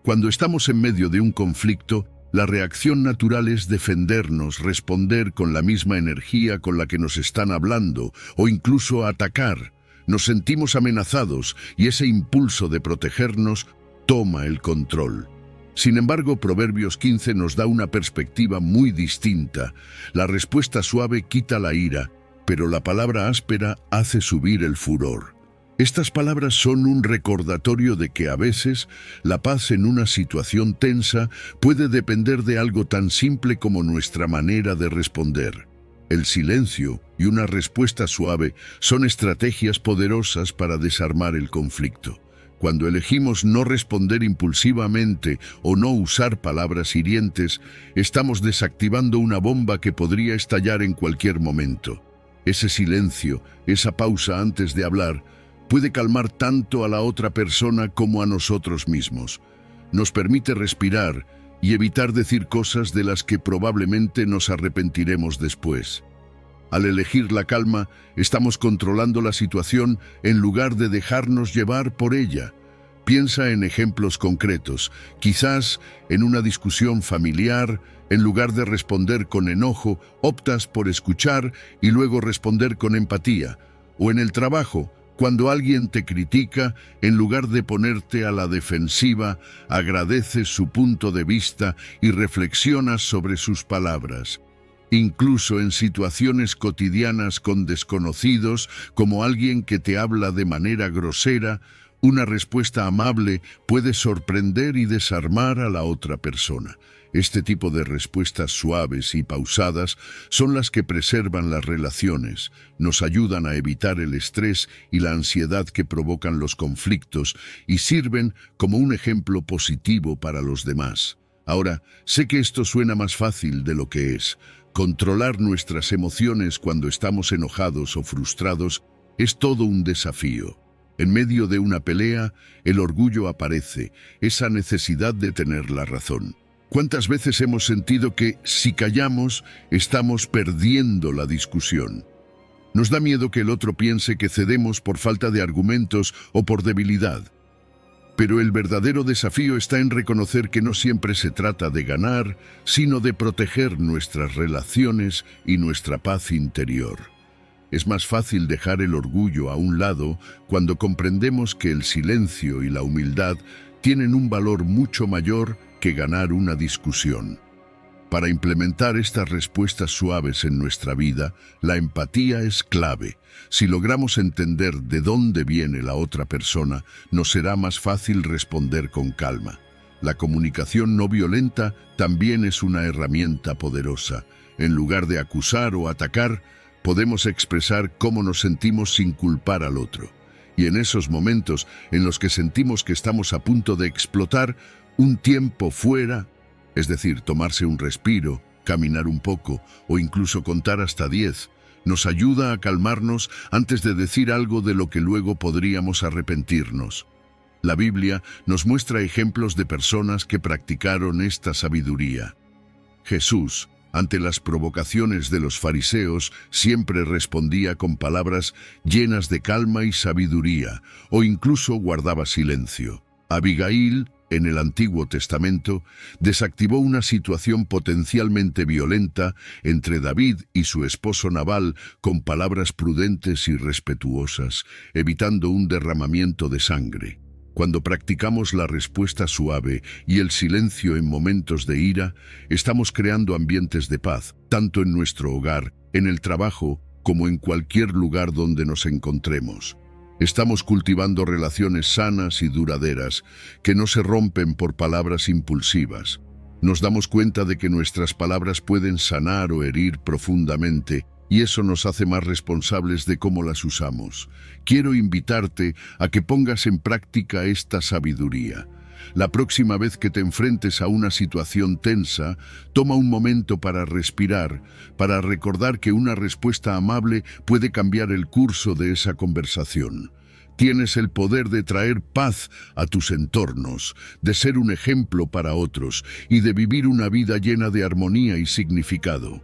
[SPEAKER 1] Cuando estamos en medio de un conflicto, la reacción natural es defendernos, responder con la misma energía con la que nos están hablando, o incluso atacar. Nos sentimos amenazados y ese impulso de protegernos toma el control. Sin embargo, Proverbios 15 nos da una perspectiva muy distinta. La respuesta suave quita la ira, pero la palabra áspera hace subir el furor. Estas palabras son un recordatorio de que a veces la paz en una situación tensa puede depender de algo tan simple como nuestra manera de responder. El silencio y una respuesta suave son estrategias poderosas para desarmar el conflicto. Cuando elegimos no responder impulsivamente o no usar palabras hirientes, estamos desactivando una bomba que podría estallar en cualquier momento. Ese silencio, esa pausa antes de hablar, puede calmar tanto a la otra persona como a nosotros mismos. Nos permite respirar y evitar decir cosas de las que probablemente nos arrepentiremos después. Al elegir la calma, estamos controlando la situación en lugar de dejarnos llevar por ella. Piensa en ejemplos concretos. Quizás en una discusión familiar, en lugar de responder con enojo, optas por escuchar y luego responder con empatía. O en el trabajo, cuando alguien te critica, en lugar de ponerte a la defensiva, agradeces su punto de vista y reflexionas sobre sus palabras. Incluso en situaciones cotidianas con desconocidos, como alguien que te habla de manera grosera, una respuesta amable puede sorprender y desarmar a la otra persona. Este tipo de respuestas suaves y pausadas son las que preservan las relaciones, nos ayudan a evitar el estrés y la ansiedad que provocan los conflictos y sirven como un ejemplo positivo para los demás. Ahora, sé que esto suena más fácil de lo que es. Controlar nuestras emociones cuando estamos enojados o frustrados es todo un desafío. En medio de una pelea, el orgullo aparece, esa necesidad de tener la razón. ¿Cuántas veces hemos sentido que, si callamos, estamos perdiendo la discusión? Nos da miedo que el otro piense que cedemos por falta de argumentos o por debilidad. Pero el verdadero desafío está en reconocer que no siempre se trata de ganar, sino de proteger nuestras relaciones y nuestra paz interior. Es más fácil dejar el orgullo a un lado cuando comprendemos que el silencio y la humildad tienen un valor mucho mayor que ganar una discusión. Para implementar estas respuestas suaves en nuestra vida, la empatía es clave. Si logramos entender de dónde viene la otra persona, nos será más fácil responder con calma. La comunicación no violenta también es una herramienta poderosa. En lugar de acusar o atacar, podemos expresar cómo nos sentimos sin culpar al otro. Y en esos momentos en los que sentimos que estamos a punto de explotar, un tiempo fuera, es decir, tomarse un respiro, caminar un poco o incluso contar hasta 10, nos ayuda a calmarnos antes de decir algo de lo que luego podríamos arrepentirnos. La Biblia nos muestra ejemplos de personas que practicaron esta sabiduría. Jesús, ante las provocaciones de los fariseos, siempre respondía con palabras llenas de calma y sabiduría, o incluso guardaba silencio. Abigail, en el Antiguo Testamento, desactivó una situación potencialmente violenta entre David y su esposo Nabal con palabras prudentes y respetuosas, evitando un derramamiento de sangre. Cuando practicamos la respuesta suave y el silencio en momentos de ira, estamos creando ambientes de paz, tanto en nuestro hogar, en el trabajo, como en cualquier lugar donde nos encontremos. Estamos cultivando relaciones sanas y duraderas, que no se rompen por palabras impulsivas. Nos damos cuenta de que nuestras palabras pueden sanar o herir profundamente, y eso nos hace más responsables de cómo las usamos. Quiero invitarte a que pongas en práctica esta sabiduría. La próxima vez que te enfrentes a una situación tensa, toma un momento para respirar, para recordar que una respuesta amable puede cambiar el curso de esa conversación. Tienes el poder de traer paz a tus entornos, de ser un ejemplo para otros y de vivir una vida llena de armonía y significado.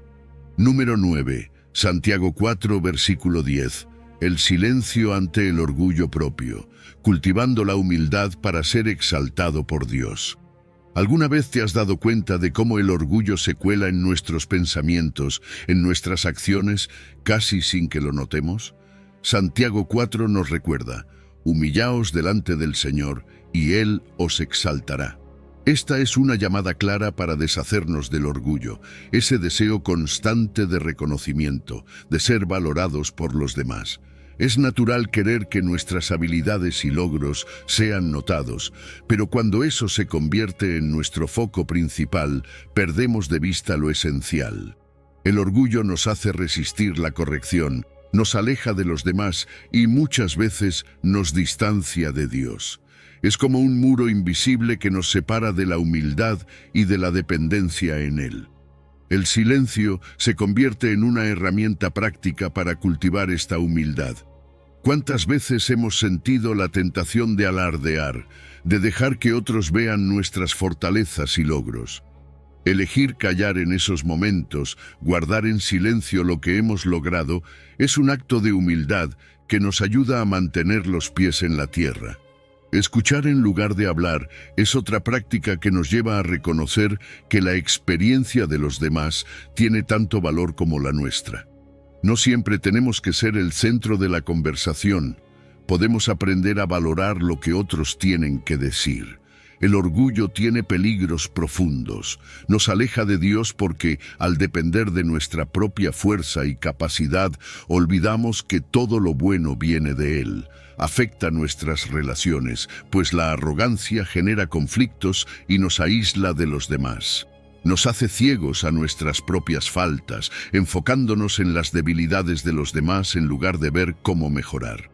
[SPEAKER 1] Número 9. Santiago 4, versículo 10. El silencio ante el orgullo propio, cultivando la humildad para ser exaltado por Dios. ¿Alguna vez te has dado cuenta de cómo el orgullo se cuela en nuestros pensamientos, en nuestras acciones, casi sin que lo notemos? Santiago 4 nos recuerda: humillaos delante del Señor, y Él os exaltará. Esta es una llamada clara para deshacernos del orgullo, ese deseo constante de reconocimiento, de ser valorados por los demás. Es natural querer que nuestras habilidades y logros sean notados, pero cuando eso se convierte en nuestro foco principal, perdemos de vista lo esencial. El orgullo nos hace resistir la corrección, nos aleja de los demás y muchas veces nos distancia de Dios. Es como un muro invisible que nos separa de la humildad y de la dependencia en Él. El silencio se convierte en una herramienta práctica para cultivar esta humildad. ¿Cuántas veces hemos sentido la tentación de alardear, de dejar que otros vean nuestras fortalezas y logros? Elegir callar en esos momentos, guardar en silencio lo que hemos logrado, es un acto de humildad que nos ayuda a mantener los pies en la tierra. Escuchar en lugar de hablar es otra práctica que nos lleva a reconocer que la experiencia de los demás tiene tanto valor como la nuestra. No siempre tenemos que ser el centro de la conversación. Podemos aprender a valorar lo que otros tienen que decir. El orgullo tiene peligros profundos. Nos aleja de Dios porque, al depender de nuestra propia fuerza y capacidad, olvidamos que todo lo bueno viene de Él. Afecta nuestras relaciones, pues la arrogancia genera conflictos y nos aísla de los demás. Nos hace ciegos a nuestras propias faltas, enfocándonos en las debilidades de los demás en lugar de ver cómo mejorar.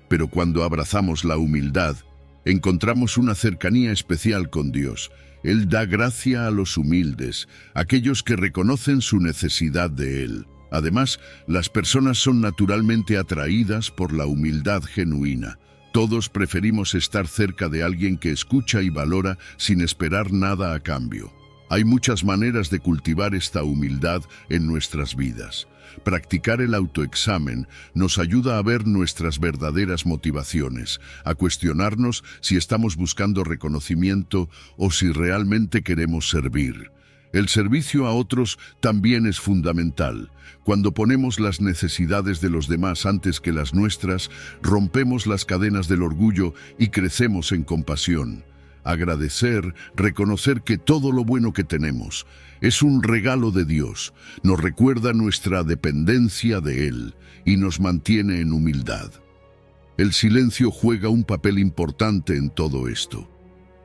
[SPEAKER 1] Pero cuando abrazamos la humildad, encontramos una cercanía especial con Dios. Él da gracia a los humildes, aquellos que reconocen su necesidad de Él. Además, las personas son naturalmente atraídas por la humildad genuina. Todos preferimos estar cerca de alguien que escucha y valora sin esperar nada a cambio. Hay muchas maneras de cultivar esta humildad en nuestras vidas. Practicar el autoexamen nos ayuda a ver nuestras verdaderas motivaciones, a cuestionarnos si estamos buscando reconocimiento o si realmente queremos servir. El servicio a otros también es fundamental. Cuando ponemos las necesidades de los demás antes que las nuestras, rompemos las cadenas del orgullo y crecemos en compasión. Agradecer, reconocer que todo lo bueno que tenemos es un regalo de Dios, nos recuerda nuestra dependencia de Él y nos mantiene en humildad. El silencio juega un papel importante en todo esto.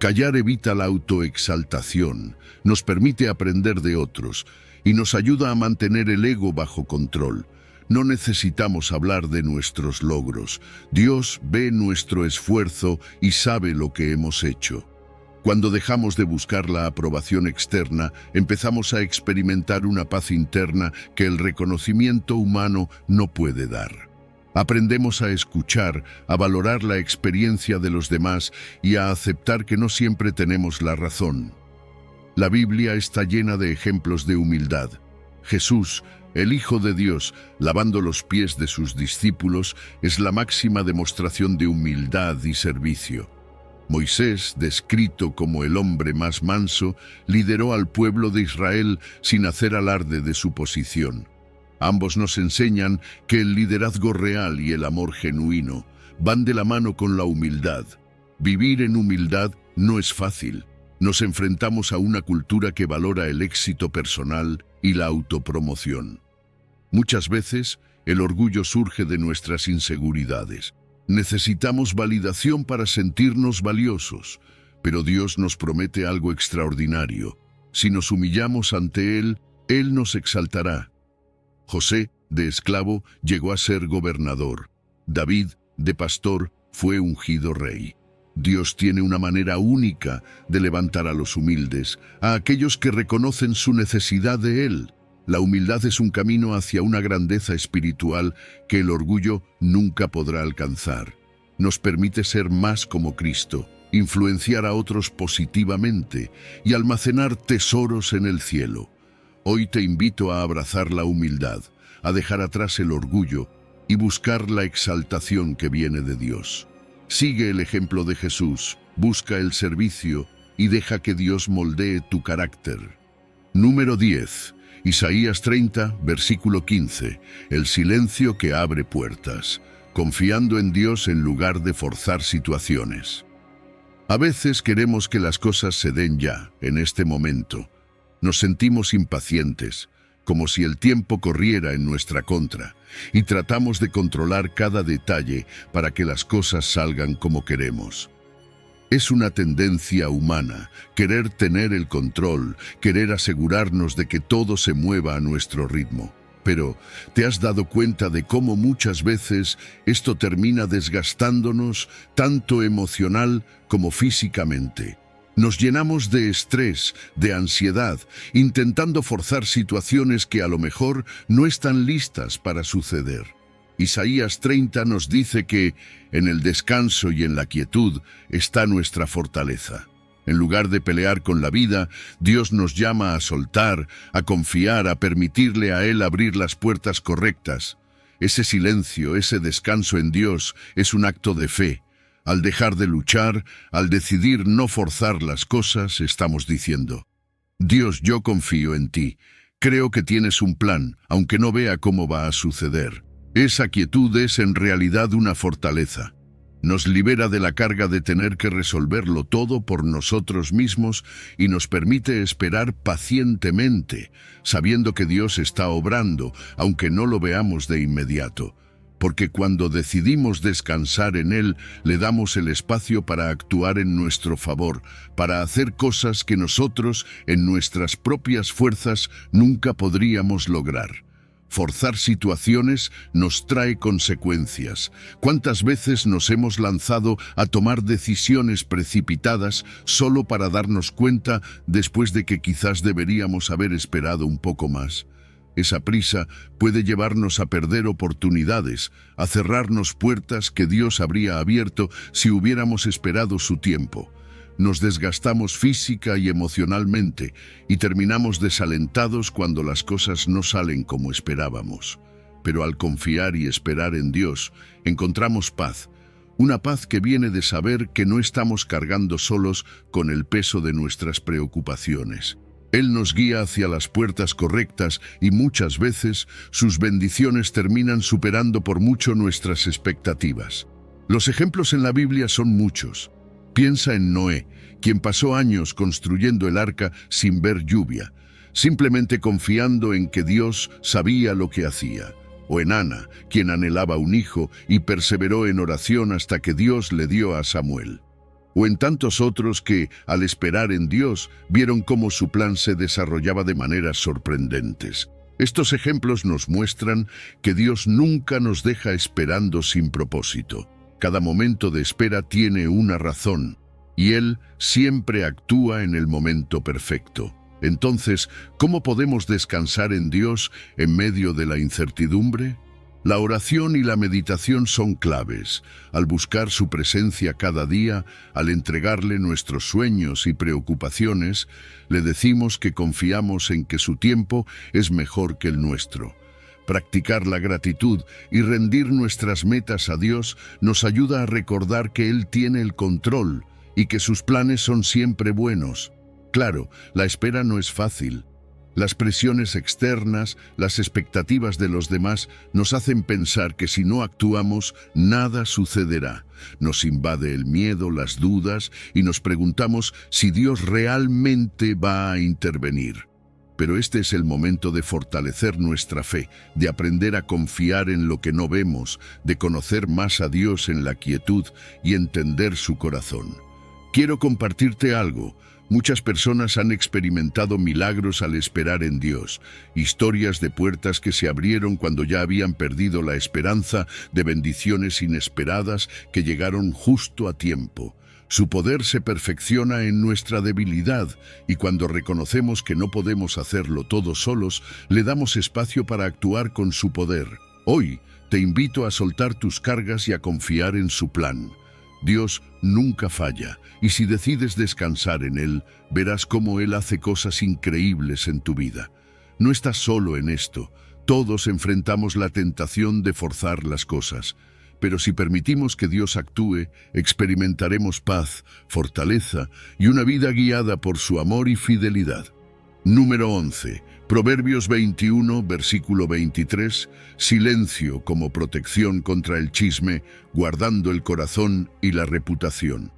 [SPEAKER 1] Callar evita la autoexaltación, nos permite aprender de otros y nos ayuda a mantener el ego bajo control. No necesitamos hablar de nuestros logros. Dios ve nuestro esfuerzo y sabe lo que hemos hecho. Cuando dejamos de buscar la aprobación externa, empezamos a experimentar una paz interna que el reconocimiento humano no puede dar. Aprendemos a escuchar, a valorar la experiencia de los demás y a aceptar que no siempre tenemos la razón. La Biblia está llena de ejemplos de humildad. Jesús, el Hijo de Dios, lavando los pies de sus discípulos, es la máxima demostración de humildad y servicio. Moisés, descrito como el hombre más manso, lideró al pueblo de Israel sin hacer alarde de su posición. Ambos nos enseñan que el liderazgo real y el amor genuino van de la mano con la humildad. Vivir en humildad no es fácil. Nos enfrentamos a una cultura que valora el éxito personal y la autopromoción. Muchas veces, el orgullo surge de nuestras inseguridades. Necesitamos validación para sentirnos valiosos, pero Dios nos promete algo extraordinario. Si nos humillamos ante Él, Él nos exaltará. José, de esclavo, llegó a ser gobernador. David, de pastor, fue ungido rey. Dios tiene una manera única de levantar a los humildes, a aquellos que reconocen su necesidad de Él. La humildad es un camino hacia una grandeza espiritual que el orgullo nunca podrá alcanzar. Nos permite ser más como Cristo, influenciar a otros positivamente y almacenar tesoros en el cielo. Hoy te invito a abrazar la humildad, a dejar atrás el orgullo y buscar la exaltación que viene de Dios. Sigue el ejemplo de Jesús, busca el servicio y deja que Dios moldee tu carácter. Número 10. Isaías 30, versículo 15. El silencio que abre puertas, confiando en Dios en lugar de forzar situaciones. A veces queremos que las cosas se den ya, en este momento. Nos sentimos impacientes, como si el tiempo corriera en nuestra contra, y tratamos de controlar cada detalle para que las cosas salgan como queremos. Es una tendencia humana, querer tener el control, querer asegurarnos de que todo se mueva a nuestro ritmo. Pero, ¿te has dado cuenta de cómo muchas veces esto termina desgastándonos, tanto emocional como físicamente? Nos llenamos de estrés, de ansiedad, intentando forzar situaciones que a lo mejor no están listas para suceder. Isaías 30 nos dice que en el descanso y en la quietud está nuestra fortaleza. En lugar de pelear con la vida, Dios nos llama a soltar, a confiar, a permitirle a Él abrir las puertas correctas. Ese silencio, ese descanso en Dios es un acto de fe. Al dejar de luchar, al decidir no forzar las cosas, estamos diciendo: Dios, yo confío en ti. Creo que tienes un plan, aunque no vea cómo va a suceder. Esa quietud es en realidad una fortaleza. Nos libera de la carga de tener que resolverlo todo por nosotros mismos y nos permite esperar pacientemente, sabiendo que Dios está obrando, aunque no lo veamos de inmediato. Porque cuando decidimos descansar en Él, le damos el espacio para actuar en nuestro favor, para hacer cosas que nosotros, en nuestras propias fuerzas, nunca podríamos lograr. Forzar situaciones nos trae consecuencias. ¿Cuántas veces nos hemos lanzado a tomar decisiones precipitadas solo para darnos cuenta después de que quizás deberíamos haber esperado un poco más? Esa prisa puede llevarnos a perder oportunidades, a cerrarnos puertas que Dios habría abierto si hubiéramos esperado su tiempo. Nos desgastamos física y emocionalmente y terminamos desalentados cuando las cosas no salen como esperábamos. Pero al confiar y esperar en Dios, encontramos paz, una paz que viene de saber que no estamos cargando solos con el peso de nuestras preocupaciones. Él nos guía hacia las puertas correctas y muchas veces sus bendiciones terminan superando por mucho nuestras expectativas. Los ejemplos en la Biblia son muchos. Piensa en Noé, quien pasó años construyendo el arca sin ver lluvia, simplemente confiando en que Dios sabía lo que hacía. O en Ana, quien anhelaba un hijo y perseveró en oración hasta que Dios le dio a Samuel. O en tantos otros que, al esperar en Dios, vieron cómo su plan se desarrollaba de maneras sorprendentes. Estos ejemplos nos muestran que Dios nunca nos deja esperando sin propósito. Cada momento de espera tiene una razón, y Él siempre actúa en el momento perfecto. Entonces, ¿cómo podemos descansar en Dios en medio de la incertidumbre? La oración y la meditación son claves. Al buscar su presencia cada día, al entregarle nuestros sueños y preocupaciones, le decimos que confiamos en que su tiempo es mejor que el nuestro. Practicar la gratitud y rendir nuestras metas a Dios nos ayuda a recordar que Él tiene el control y que sus planes son siempre buenos. Claro, la espera no es fácil. Las presiones externas, las expectativas de los demás nos hacen pensar que si no actuamos, nada sucederá. Nos invade el miedo, las dudas y nos preguntamos si Dios realmente va a intervenir. Pero este es el momento de fortalecer nuestra fe, de aprender a confiar en lo que no vemos, de conocer más a Dios en la quietud y entender su corazón. Quiero compartirte algo. Muchas personas han experimentado milagros al esperar en Dios, historias de puertas que se abrieron cuando ya habían perdido la esperanza, de bendiciones inesperadas que llegaron justo a tiempo. Su poder se perfecciona en nuestra debilidad y cuando reconocemos que no podemos hacerlo todos solos, le damos espacio para actuar con su poder. Hoy te invito a soltar tus cargas y a confiar en su plan. Dios nunca falla y si decides descansar en Él, verás cómo Él hace cosas increíbles en tu vida. No estás solo en esto. Todos enfrentamos la tentación de forzar las cosas, pero si permitimos que Dios actúe, experimentaremos paz, fortaleza y una vida guiada por su amor y fidelidad. Número 11. Proverbios 21, versículo 23. Silencio como protección contra el chisme, guardando el corazón y la reputación.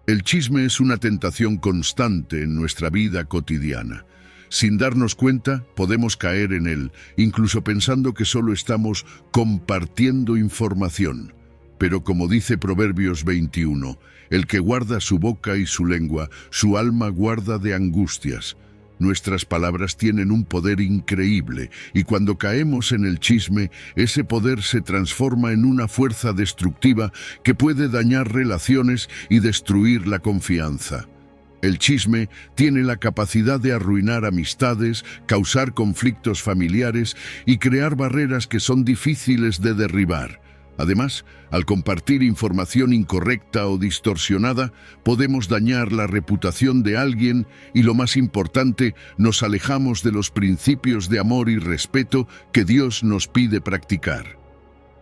[SPEAKER 1] El chisme es una tentación constante en nuestra vida cotidiana. Sin darnos cuenta, podemos caer en él, incluso pensando que solo estamos compartiendo información. Pero como dice Proverbios 21, el que guarda su boca y su lengua, su alma guarda de angustias. Nuestras palabras tienen un poder increíble, y cuando caemos en el chisme, ese poder se transforma en una fuerza destructiva que puede dañar relaciones y destruir la confianza. El chisme tiene la capacidad de arruinar amistades, causar conflictos familiares y crear barreras que son difíciles de derribar. Además, al compartir información incorrecta o distorsionada, podemos dañar la reputación de alguien y, lo más importante, nos alejamos de los principios de amor y respeto que Dios nos pide practicar.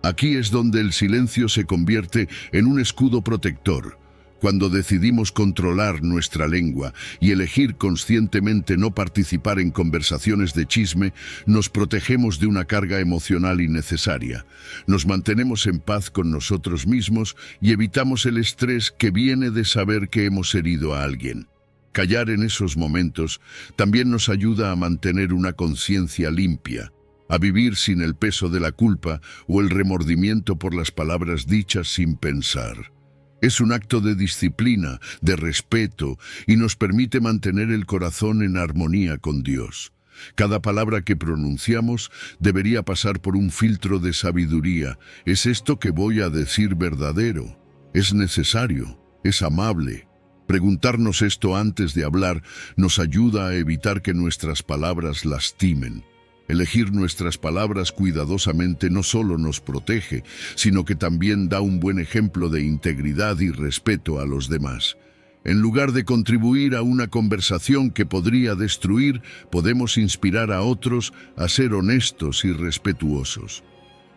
[SPEAKER 1] Aquí es donde el silencio se convierte en un escudo protector. Cuando decidimos controlar nuestra lengua y elegir conscientemente no participar en conversaciones de chisme, nos protegemos de una carga emocional innecesaria. Nos mantenemos en paz con nosotros mismos y evitamos el estrés que viene de saber que hemos herido a alguien. Callar en esos momentos también nos ayuda a mantener una conciencia limpia, a vivir sin el peso de la culpa o el remordimiento por las palabras dichas sin pensar. Es un acto de disciplina, de respeto, y nos permite mantener el corazón en armonía con Dios. Cada palabra que pronunciamos debería pasar por un filtro de sabiduría. ¿Es esto que voy a decir verdadero? ¿Es necesario? ¿Es amable? Preguntarnos esto antes de hablar nos ayuda a evitar que nuestras palabras lastimen. Elegir nuestras palabras cuidadosamente no solo nos protege, sino que también da un buen ejemplo de integridad y respeto a los demás. En lugar de contribuir a una conversación que podría destruir, podemos inspirar a otros a ser honestos y respetuosos.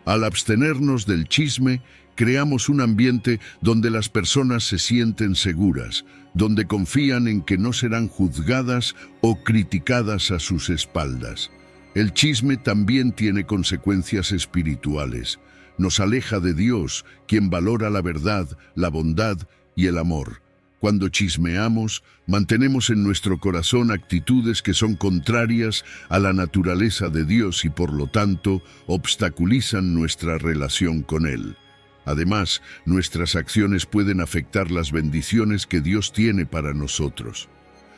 [SPEAKER 1] Al abstenernos del chisme, creamos un ambiente donde las personas se sienten seguras, donde confían en que no serán juzgadas o criticadas a sus espaldas. El chisme también tiene consecuencias espirituales. Nos aleja de Dios, quien valora la verdad, la bondad y el amor. Cuando chismeamos, mantenemos en nuestro corazón actitudes que son contrarias a la naturaleza de Dios y por lo tanto obstaculizan nuestra relación con Él. Además, nuestras acciones pueden afectar las bendiciones que Dios tiene para nosotros.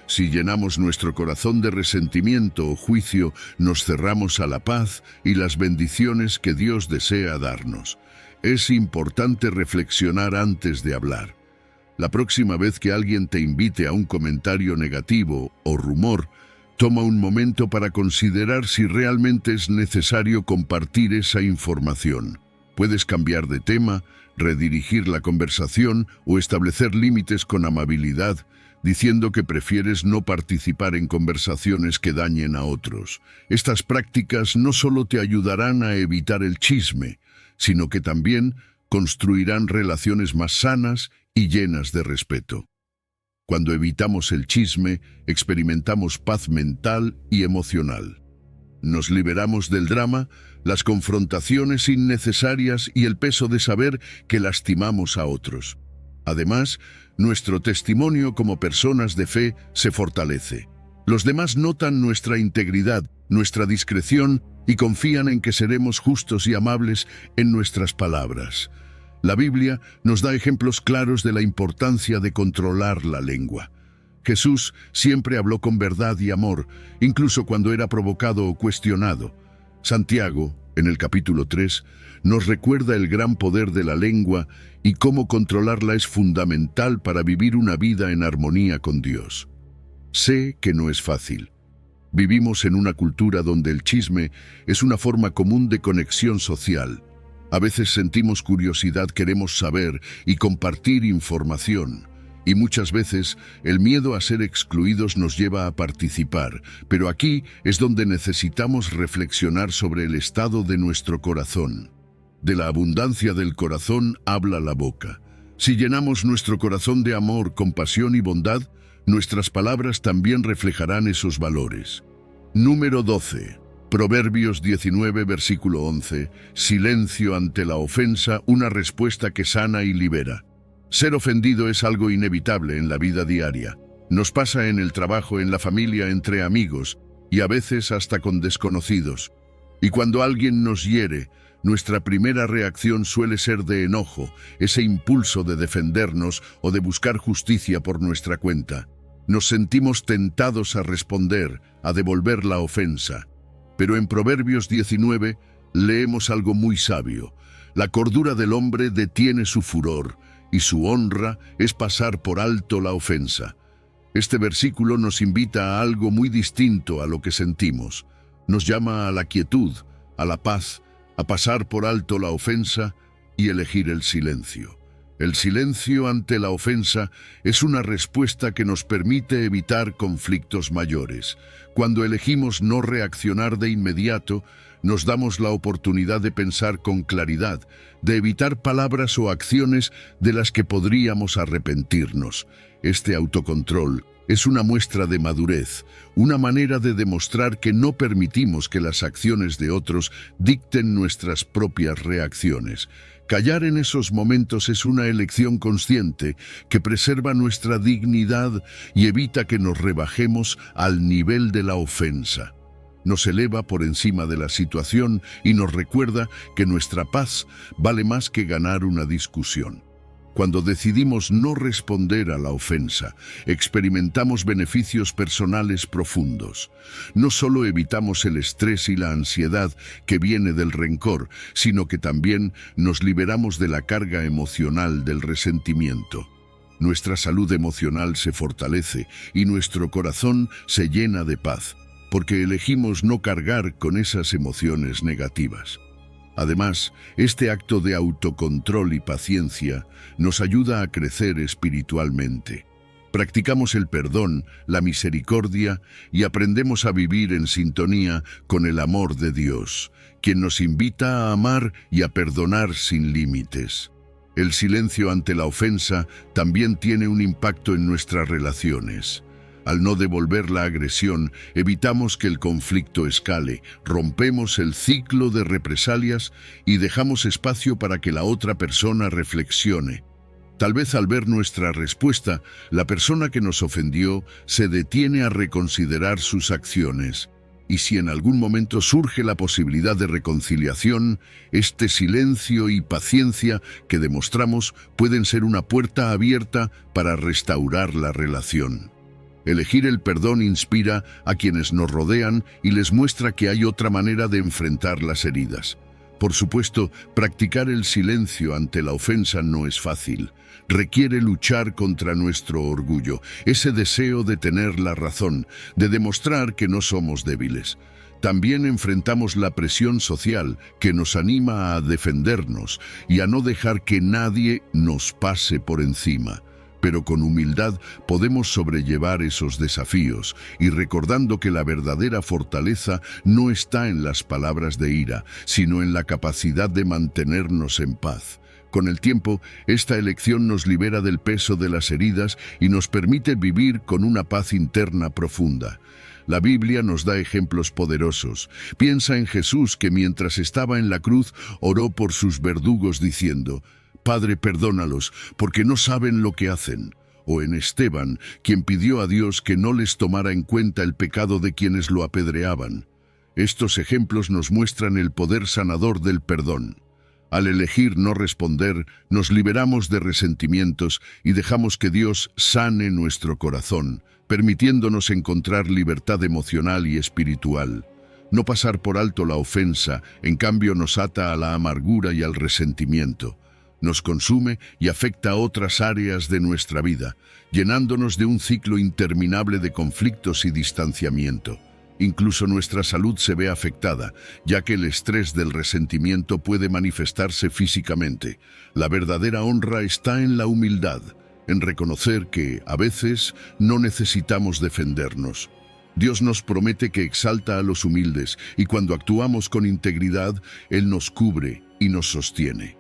[SPEAKER 1] Si llenamos nuestro corazón de resentimiento o juicio, nos cerramos a la paz y las bendiciones que Dios desea darnos. Es importante reflexionar antes de hablar. La próxima vez que alguien te invite a un comentario negativo o rumor, toma un momento para considerar si realmente es necesario compartir esa información. Puedes cambiar de tema, redirigir la conversación o establecer límites con amabilidad, diciendo que prefieres no participar en conversaciones que dañen a otros. Estas prácticas no solo te ayudarán a evitar el chisme, sino que también construirán relaciones más sanas y llenas de respeto. Cuando evitamos el chisme, experimentamos paz mental y emocional. Nos liberamos del drama, las confrontaciones innecesarias y el peso de saber que lastimamos a otros. Además, nuestro testimonio como personas de fe se fortalece. Los demás notan nuestra integridad, nuestra discreción y confían en que seremos justos y amables en nuestras palabras. La Biblia nos da ejemplos claros de la importancia de controlar la lengua. Jesús siempre habló con verdad y amor, incluso cuando era provocado o cuestionado. Santiago, en el capítulo 3, nos recuerda el gran poder de la lengua y cómo controlarla es fundamental para vivir una vida en armonía con Dios. Sé que no es fácil. Vivimos en una cultura donde el chisme es una forma común de conexión social. A veces sentimos curiosidad, queremos saber y compartir información. Y muchas veces el miedo a ser excluidos nos lleva a participar, pero aquí es donde necesitamos reflexionar sobre el estado de nuestro corazón. De la abundancia del corazón habla la boca. Si llenamos nuestro corazón de amor, compasión y bondad, nuestras palabras también reflejarán esos valores. Número 12. Proverbios 19, versículo 11. Silencio ante la ofensa, una respuesta que sana y libera. Ser ofendido es algo inevitable en la vida diaria. Nos pasa en el trabajo, en la familia, entre amigos y a veces hasta con desconocidos. Y cuando alguien nos hiere, nuestra primera reacción suele ser de enojo, ese impulso de defendernos o de buscar justicia por nuestra cuenta. Nos sentimos tentados a responder, a devolver la ofensa. Pero en Proverbios 19 leemos algo muy sabio. La cordura del hombre detiene su furor, y su honra es pasar por alto la ofensa. Este versículo nos invita a algo muy distinto a lo que sentimos. Nos llama a la quietud, a la paz, a pasar por alto la ofensa y elegir el silencio. El silencio ante la ofensa es una respuesta que nos permite evitar conflictos mayores. Cuando elegimos no reaccionar de inmediato, nos damos la oportunidad de pensar con claridad, de evitar palabras o acciones de las que podríamos arrepentirnos. Este autocontrol es una muestra de madurez, una manera de demostrar que no permitimos que las acciones de otros dicten nuestras propias reacciones. Callar en esos momentos es una elección consciente que preserva nuestra dignidad y evita que nos rebajemos al nivel de la ofensa. Nos eleva por encima de la situación y nos recuerda que nuestra paz vale más que ganar una discusión. Cuando decidimos no responder a la ofensa, experimentamos beneficios personales profundos. No solo evitamos el estrés y la ansiedad que viene del rencor, sino que también nos liberamos de la carga emocional del resentimiento. Nuestra salud emocional se fortalece y nuestro corazón se llena de paz, porque elegimos no cargar con esas emociones negativas. Además, este acto de autocontrol y paciencia nos ayuda a crecer espiritualmente. Practicamos el perdón, la misericordia y aprendemos a vivir en sintonía con el amor de Dios, quien nos invita a amar y a perdonar sin límites. El silencio ante la ofensa también tiene un impacto en nuestras relaciones. Al no devolver la agresión, evitamos que el conflicto escale, rompemos el ciclo de represalias y dejamos espacio para que la otra persona reflexione. Tal vez al ver nuestra respuesta, la persona que nos ofendió se detiene a reconsiderar sus acciones. Y si en algún momento surge la posibilidad de reconciliación, este silencio y paciencia que demostramos pueden ser una puerta abierta para restaurar la relación. Elegir el perdón inspira a quienes nos rodean y les muestra que hay otra manera de enfrentar las heridas. Por supuesto, practicar el silencio ante la ofensa no es fácil. Requiere luchar contra nuestro orgullo, ese deseo de tener la razón, de demostrar que no somos débiles. También enfrentamos la presión social que nos anima a defendernos y a no dejar que nadie nos pase por encima. Pero con humildad podemos sobrellevar esos desafíos y recordando que la verdadera fortaleza no está en las palabras de ira, sino en la capacidad de mantenernos en paz. Con el tiempo, esta elección nos libera del peso de las heridas y nos permite vivir con una paz interna profunda. La Biblia nos da ejemplos poderosos. Piensa en Jesús que mientras estaba en la cruz oró por sus verdugos diciendo: «Padre, perdónalos, porque no saben lo que hacen». O en Esteban, quien pidió a Dios que no les tomara en cuenta el pecado de quienes lo apedreaban. Estos ejemplos nos muestran el poder sanador del perdón. Al elegir no responder, nos liberamos de resentimientos y dejamos que Dios sane nuestro corazón, permitiéndonos encontrar libertad emocional y espiritual. No pasar por alto la ofensa, en cambio, nos ata a la amargura y al resentimiento. Nos consume y afecta a otras áreas de nuestra vida, llenándonos de un ciclo interminable de conflictos y distanciamiento. Incluso nuestra salud se ve afectada, ya que el estrés del resentimiento puede manifestarse físicamente. La verdadera honra está en la humildad, en reconocer que, a veces, no necesitamos defendernos. Dios nos promete que exalta a los humildes y cuando actuamos con integridad, Él nos cubre y nos sostiene.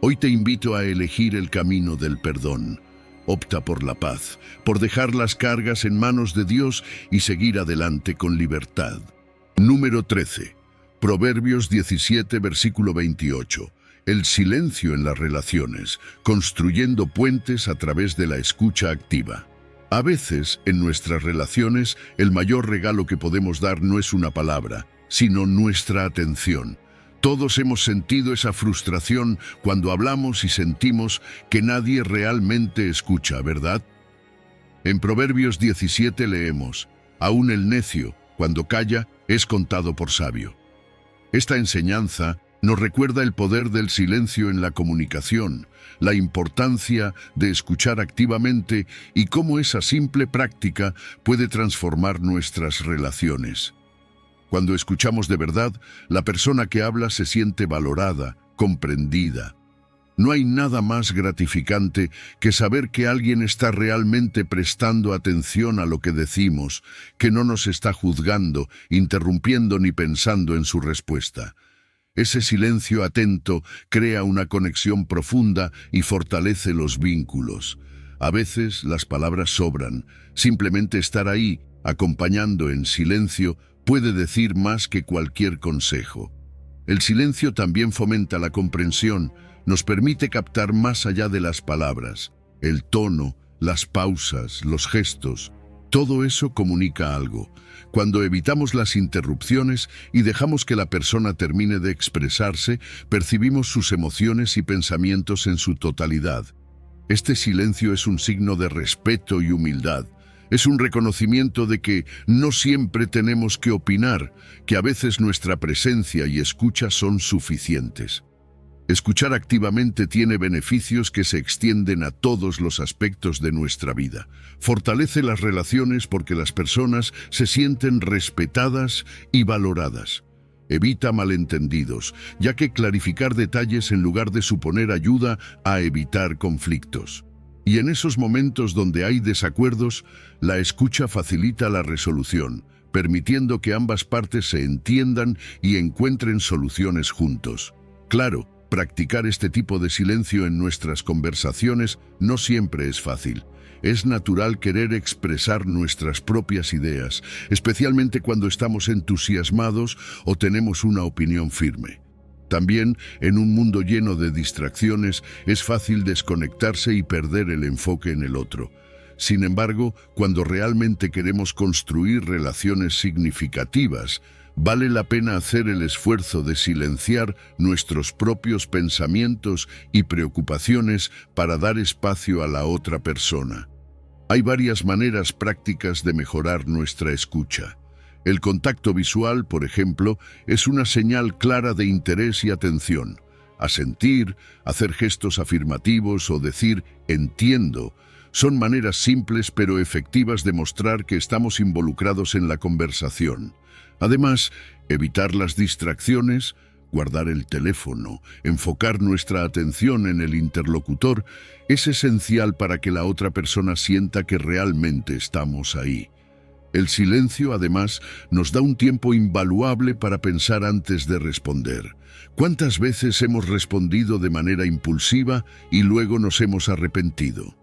[SPEAKER 1] Hoy te invito a elegir el camino del perdón. Opta por la paz, por dejar las cargas en manos de Dios y seguir adelante con libertad. Número 13. Proverbios 17, versículo 28. El silencio en las relaciones, construyendo puentes a través de la escucha activa. A veces, en nuestras relaciones, el mayor regalo que podemos dar no es una palabra, sino nuestra atención. Todos hemos sentido esa frustración cuando hablamos y sentimos que nadie realmente escucha, ¿verdad? En Proverbios 17 leemos, aún el necio, cuando calla, es contado por sabio. Esta enseñanza nos recuerda el poder del silencio en la comunicación, la importancia de escuchar activamente y cómo esa simple práctica puede transformar nuestras relaciones. Cuando escuchamos de verdad, la persona que habla se siente valorada, comprendida. No hay nada más gratificante que saber que alguien está realmente prestando atención a lo que decimos, que no nos está juzgando, interrumpiendo ni pensando en su respuesta. Ese silencio atento crea una conexión profunda y fortalece los vínculos. A veces las palabras sobran. Simplemente estar ahí, acompañando en silencio, puede decir más que cualquier consejo. El silencio también fomenta la comprensión, nos permite captar más allá de las palabras. El tono, las pausas, los gestos, todo eso comunica algo. Cuando evitamos las interrupciones y dejamos que la persona termine de expresarse, percibimos sus emociones y pensamientos en su totalidad. Este silencio es un signo de respeto y humildad. Es un reconocimiento de que no siempre tenemos que opinar, que a veces nuestra presencia y escucha son suficientes. Escuchar activamente tiene beneficios que se extienden a todos los aspectos de nuestra vida. Fortalece las relaciones porque las personas se sienten respetadas y valoradas. Evita malentendidos, ya que clarificar detalles en lugar de suponer ayuda a evitar conflictos. Y en esos momentos donde hay desacuerdos, la escucha facilita la resolución, permitiendo que ambas partes se entiendan y encuentren soluciones juntos. Claro, practicar este tipo de silencio en nuestras conversaciones no siempre es fácil. Es natural querer expresar nuestras propias ideas, especialmente cuando estamos entusiasmados o tenemos una opinión firme. También, en un mundo lleno de distracciones, es fácil desconectarse y perder el enfoque en el otro. Sin embargo, cuando realmente queremos construir relaciones significativas, vale la pena hacer el esfuerzo de silenciar nuestros propios pensamientos y preocupaciones para dar espacio a la otra persona. Hay varias maneras prácticas de mejorar nuestra escucha. El contacto visual, por ejemplo, es una señal clara de interés y atención. Asentir, hacer gestos afirmativos o decir «entiendo» son maneras simples pero efectivas de mostrar que estamos involucrados en la conversación. Además, evitar las distracciones, guardar el teléfono, enfocar nuestra atención en el interlocutor, es esencial para que la otra persona sienta que realmente estamos ahí. El silencio, además, nos da un tiempo invaluable para pensar antes de responder. ¿Cuántas veces hemos respondido de manera impulsiva y luego nos hemos arrepentido?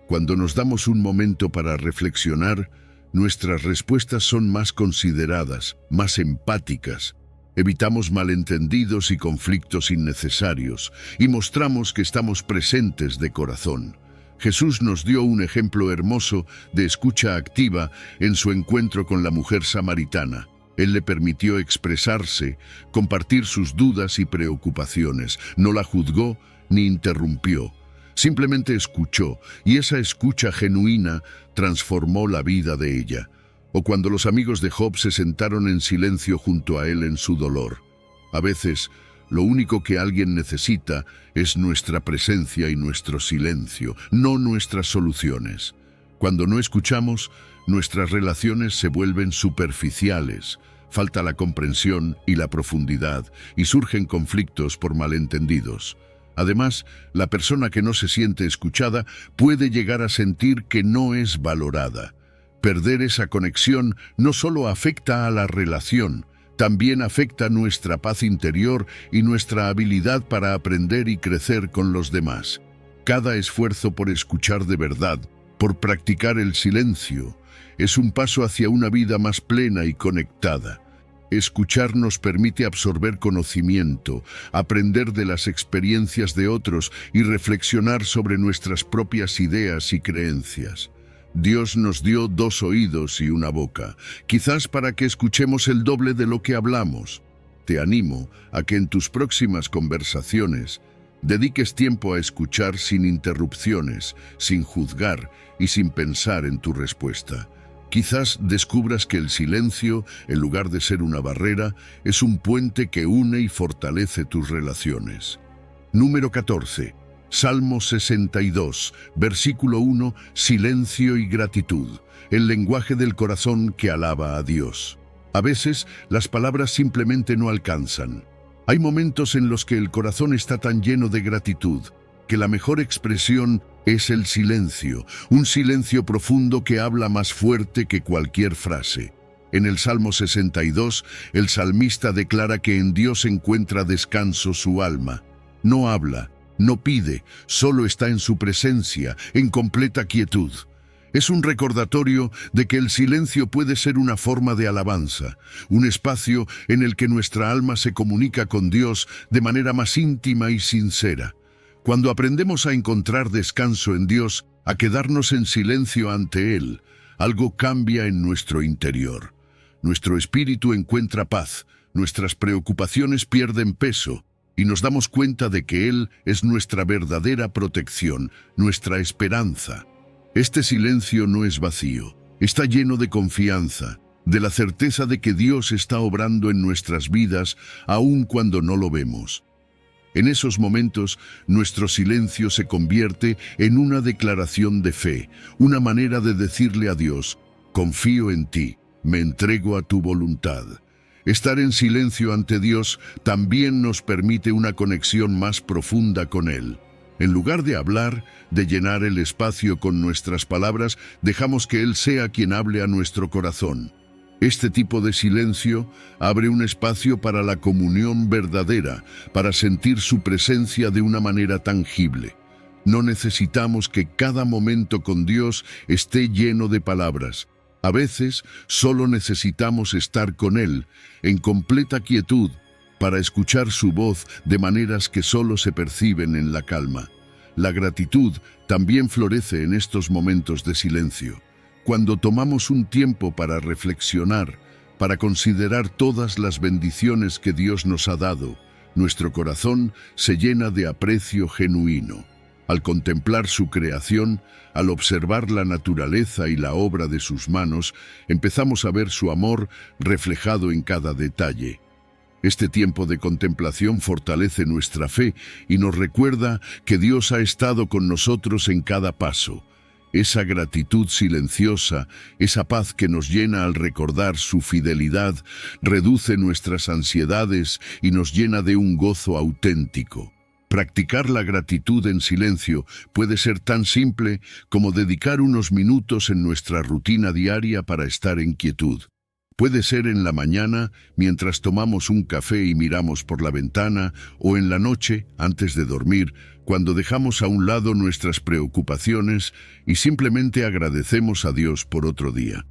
[SPEAKER 1] Cuando nos damos un momento para reflexionar, nuestras respuestas son más consideradas, más empáticas. Evitamos malentendidos y conflictos innecesarios y mostramos que estamos presentes de corazón. Jesús nos dio un ejemplo hermoso de escucha activa en su encuentro con la mujer samaritana. Él le permitió expresarse, compartir sus dudas y preocupaciones. No la juzgó ni interrumpió. Simplemente escuchó, y esa escucha genuina transformó la vida de ella. O cuando los amigos de Job se sentaron en silencio junto a él en su dolor. A veces, lo único que alguien necesita es nuestra presencia y nuestro silencio, no nuestras soluciones. Cuando no escuchamos, nuestras relaciones se vuelven superficiales, falta la comprensión y la profundidad, y surgen conflictos por malentendidos. Además, la persona que no se siente escuchada puede llegar a sentir que no es valorada. Perder esa conexión no solo afecta a la relación, también afecta nuestra paz interior y nuestra habilidad para aprender y crecer con los demás. Cada esfuerzo por escuchar de verdad, por practicar el silencio, es un paso hacia una vida más plena y conectada. Escuchar nos permite absorber conocimiento, aprender de las experiencias de otros y reflexionar sobre nuestras propias ideas y creencias. Dios nos dio 2 oídos y una boca, quizás para que escuchemos el doble de lo que hablamos. Te animo a que en tus próximas conversaciones dediques tiempo a escuchar sin interrupciones, sin juzgar y sin pensar en tu respuesta. Quizás descubras que el silencio, en lugar de ser una barrera, es un puente que une y fortalece tus relaciones. Número 14. Salmo 62, versículo 1, silencio y gratitud, el lenguaje del corazón que alaba a Dios. A veces, las palabras simplemente no alcanzan. Hay momentos en los que el corazón está tan lleno de gratitud, que la mejor expresión es el silencio, un silencio profundo que habla más fuerte que cualquier frase. En el Salmo 62, el salmista declara que en Dios encuentra descanso su alma. No habla, no pide, solo está en su presencia, en completa quietud. Es un recordatorio de que el silencio puede ser una forma de alabanza, un espacio en el que nuestra alma se comunica con Dios de manera más íntima y sincera. Cuando aprendemos a encontrar descanso en Dios, a quedarnos en silencio ante Él, algo cambia en nuestro interior. Nuestro espíritu encuentra paz, nuestras preocupaciones pierden peso y nos damos cuenta de que Él es nuestra verdadera protección, nuestra esperanza. Este silencio no es vacío, está lleno de confianza, de la certeza de que Dios está obrando en nuestras vidas aun cuando no lo vemos. En esos momentos, nuestro silencio se convierte en una declaración de fe, una manera de decirle a Dios, confío en ti, me entrego a tu voluntad. Estar en silencio ante Dios también nos permite una conexión más profunda con Él. En lugar de hablar, de llenar el espacio con nuestras palabras, dejamos que Él sea quien hable a nuestro corazón. Este tipo de silencio abre un espacio para la comunión verdadera, para sentir su presencia de una manera tangible. No necesitamos que cada momento con Dios esté lleno de palabras. A veces solo necesitamos estar con Él, en completa quietud, para escuchar su voz de maneras que solo se perciben en la calma. La gratitud también florece en estos momentos de silencio. Cuando tomamos un tiempo para reflexionar, para considerar todas las bendiciones que Dios nos ha dado, nuestro corazón se llena de aprecio genuino. Al contemplar su creación, al observar la naturaleza y la obra de sus manos, empezamos a ver su amor reflejado en cada detalle. Este tiempo de contemplación fortalece nuestra fe y nos recuerda que Dios ha estado con nosotros en cada paso. Esa gratitud silenciosa, esa paz que nos llena al recordar su fidelidad, reduce nuestras ansiedades y nos llena de un gozo auténtico. Practicar la gratitud en silencio puede ser tan simple como dedicar unos minutos en nuestra rutina diaria para estar en quietud. Puede ser en la mañana, mientras tomamos un café y miramos por la ventana, o en la noche, antes de dormir, cuando dejamos a un lado nuestras preocupaciones y simplemente agradecemos a Dios por otro día.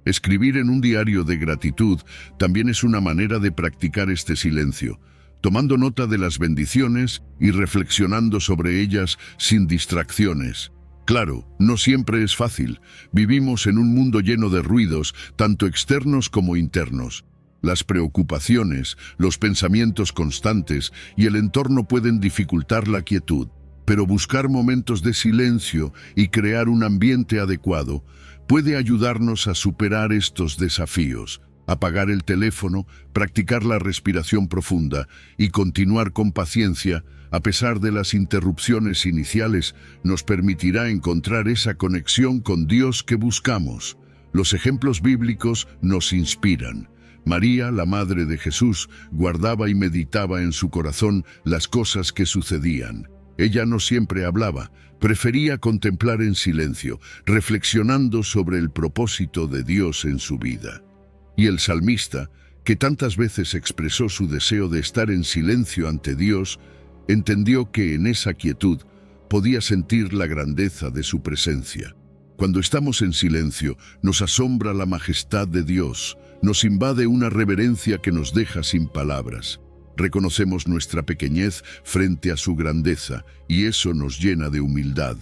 [SPEAKER 1] Escribir en un diario de gratitud también es una manera de practicar este silencio, tomando nota de las bendiciones y reflexionando sobre ellas sin distracciones. Claro, no siempre es fácil. Vivimos en un mundo lleno de ruidos, tanto externos como internos. Las preocupaciones, los pensamientos constantes y el entorno pueden dificultar la quietud, pero buscar momentos de silencio y crear un ambiente adecuado puede ayudarnos a superar estos desafíos. Apagar el teléfono, practicar la respiración profunda y continuar con paciencia, a pesar de las interrupciones iniciales, nos permitirá encontrar esa conexión con Dios que buscamos. Los ejemplos bíblicos nos inspiran. María, la madre de Jesús, guardaba y meditaba en su corazón las cosas que sucedían. Ella no siempre hablaba, prefería contemplar en silencio, reflexionando sobre el propósito de Dios en su vida. Y el salmista, que tantas veces expresó su deseo de estar en silencio ante Dios, entendió que en esa quietud podía sentir la grandeza de su presencia. Cuando estamos en silencio, nos asombra la majestad de Dios, nos invade una reverencia que nos deja sin palabras. Reconocemos nuestra pequeñez frente a su grandeza, y eso nos llena de humildad.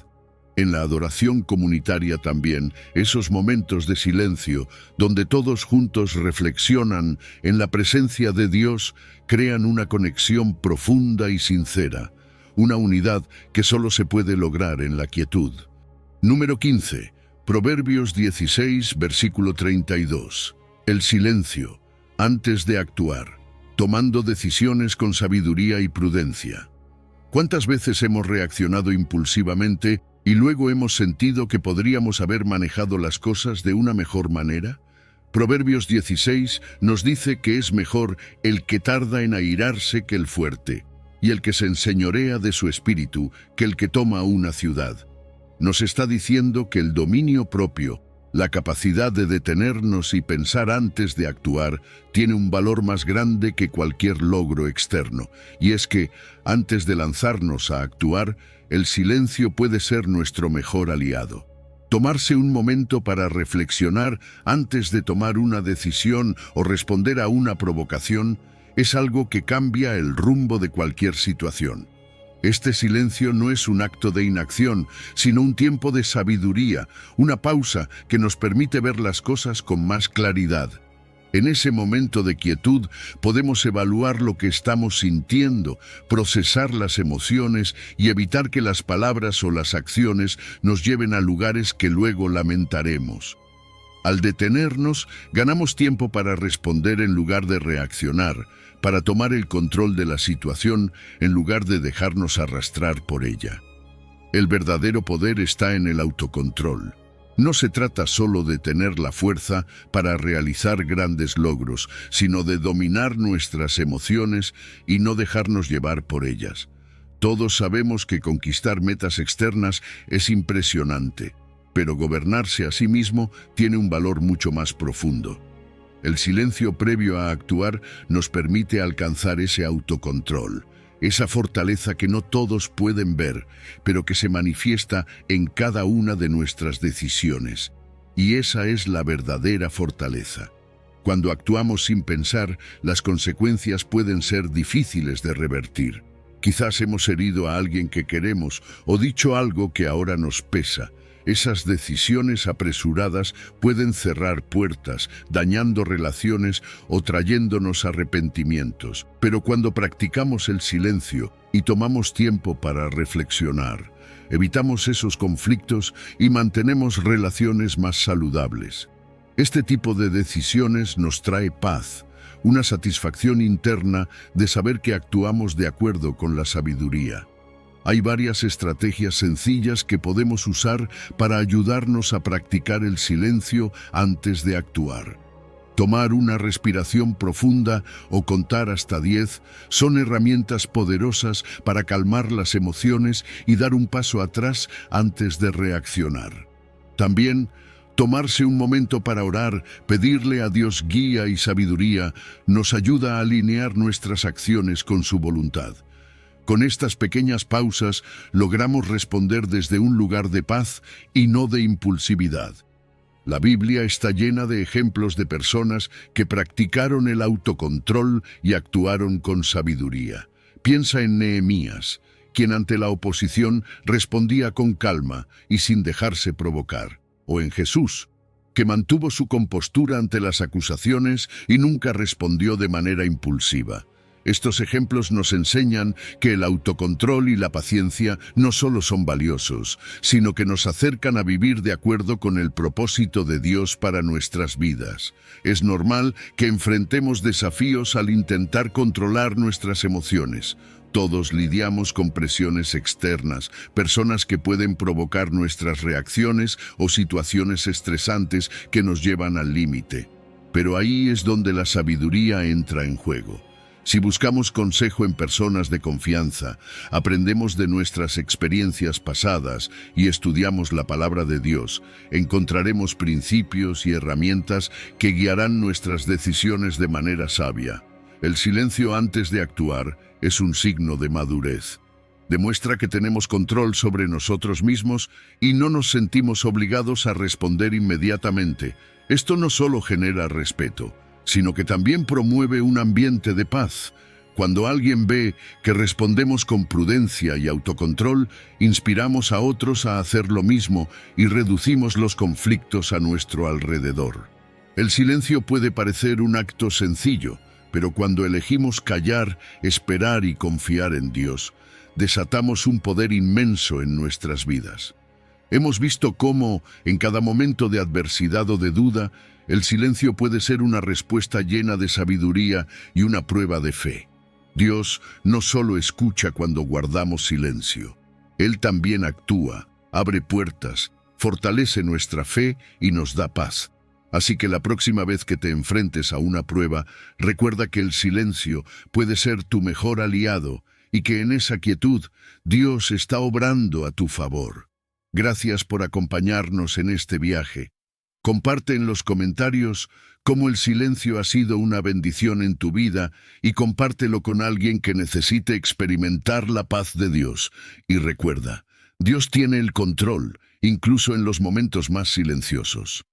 [SPEAKER 1] En la adoración comunitaria también, esos momentos de silencio, donde todos juntos reflexionan en la presencia de Dios, crean una conexión profunda y sincera, una unidad que solo se puede lograr en la quietud. Número 15. Proverbios 16, versículo 32. El silencio, antes de actuar, tomando decisiones con sabiduría y prudencia. ¿Cuántas veces hemos reaccionado impulsivamente y luego hemos sentido que podríamos haber manejado las cosas de una mejor manera? Proverbios 16 nos dice que es mejor el que tarda en airarse que el fuerte, y el que se enseñorea de su espíritu que el que toma una ciudad. Nos está diciendo que el dominio propio, la capacidad de detenernos y pensar antes de actuar, tiene un valor más grande que cualquier logro externo. Y es que, antes de lanzarnos a actuar, el silencio puede ser nuestro mejor aliado. Tomarse un momento para reflexionar antes de tomar una decisión o responder a una provocación es algo que cambia el rumbo de cualquier situación. Este silencio no es un acto de inacción, sino un tiempo de sabiduría, una pausa que nos permite ver las cosas con más claridad. En ese momento de quietud podemos evaluar lo que estamos sintiendo, procesar las emociones y evitar que las palabras o las acciones nos lleven a lugares que luego lamentaremos. Al detenernos, ganamos tiempo para responder en lugar de reaccionar, para tomar el control de la situación en lugar de dejarnos arrastrar por ella. El verdadero poder está en el autocontrol. No se trata solo de tener la fuerza para realizar grandes logros, sino de dominar nuestras emociones y no dejarnos llevar por ellas. Todos sabemos que conquistar metas externas es impresionante, pero gobernarse a sí mismo tiene un valor mucho más profundo. El silencio previo a actuar nos permite alcanzar ese autocontrol, esa fortaleza que no todos pueden ver, pero que se manifiesta en cada una de nuestras decisiones. Y esa es la verdadera fortaleza. Cuando actuamos sin pensar, las consecuencias pueden ser difíciles de revertir. Quizás hemos herido a alguien que queremos o dicho algo que ahora nos pesa. Esas decisiones apresuradas pueden cerrar puertas, dañando relaciones o trayéndonos arrepentimientos. Pero cuando practicamos el silencio y tomamos tiempo para reflexionar, evitamos esos conflictos y mantenemos relaciones más saludables. Este tipo de decisiones nos trae paz, una satisfacción interna de saber que actuamos de acuerdo con la sabiduría. Hay varias estrategias sencillas que podemos usar para ayudarnos a practicar el silencio antes de actuar. Tomar una respiración profunda o contar hasta 10 son herramientas poderosas para calmar las emociones y dar un paso atrás antes de reaccionar. También, tomarse un momento para orar, pedirle a Dios guía y sabiduría, nos ayuda a alinear nuestras acciones con su voluntad. Con estas pequeñas pausas logramos responder desde un lugar de paz y no de impulsividad. La Biblia está llena de ejemplos de personas que practicaron el autocontrol y actuaron con sabiduría. Piensa en Nehemías, quien ante la oposición respondía con calma y sin dejarse provocar. O en Jesús, que mantuvo su compostura ante las acusaciones y nunca respondió de manera impulsiva. Estos ejemplos nos enseñan que el autocontrol y la paciencia no solo son valiosos, sino que nos acercan a vivir de acuerdo con el propósito de Dios para nuestras vidas. Es normal que enfrentemos desafíos al intentar controlar nuestras emociones. Todos lidiamos con presiones externas, personas que pueden provocar nuestras reacciones o situaciones estresantes que nos llevan al límite. Pero ahí es donde la sabiduría entra en juego. Si buscamos consejo en personas de confianza, aprendemos de nuestras experiencias pasadas y estudiamos la palabra de Dios, encontraremos principios y herramientas que guiarán nuestras decisiones de manera sabia. El silencio antes de actuar es un signo de madurez. Demuestra que tenemos control sobre nosotros mismos y no nos sentimos obligados a responder inmediatamente. Esto no solo genera respeto, sino que también promueve un ambiente de paz. Cuando alguien ve que respondemos con prudencia y autocontrol, inspiramos a otros a hacer lo mismo y reducimos los conflictos a nuestro alrededor. El silencio puede parecer un acto sencillo, pero cuando elegimos callar, esperar y confiar en Dios, desatamos un poder inmenso en nuestras vidas. Hemos visto cómo, en cada momento de adversidad o de duda, el silencio puede ser una respuesta llena de sabiduría y una prueba de fe. Dios no solo escucha cuando guardamos silencio, Él también actúa, abre puertas, fortalece nuestra fe y nos da paz. Así que la próxima vez que te enfrentes a una prueba, recuerda que el silencio puede ser tu mejor aliado y que en esa quietud Dios está obrando a tu favor. Gracias por acompañarnos en este viaje. Comparte en los comentarios cómo el silencio ha sido una bendición en tu vida y compártelo con alguien que necesite experimentar la paz de Dios. Y recuerda, Dios tiene el control, incluso en los momentos más silenciosos.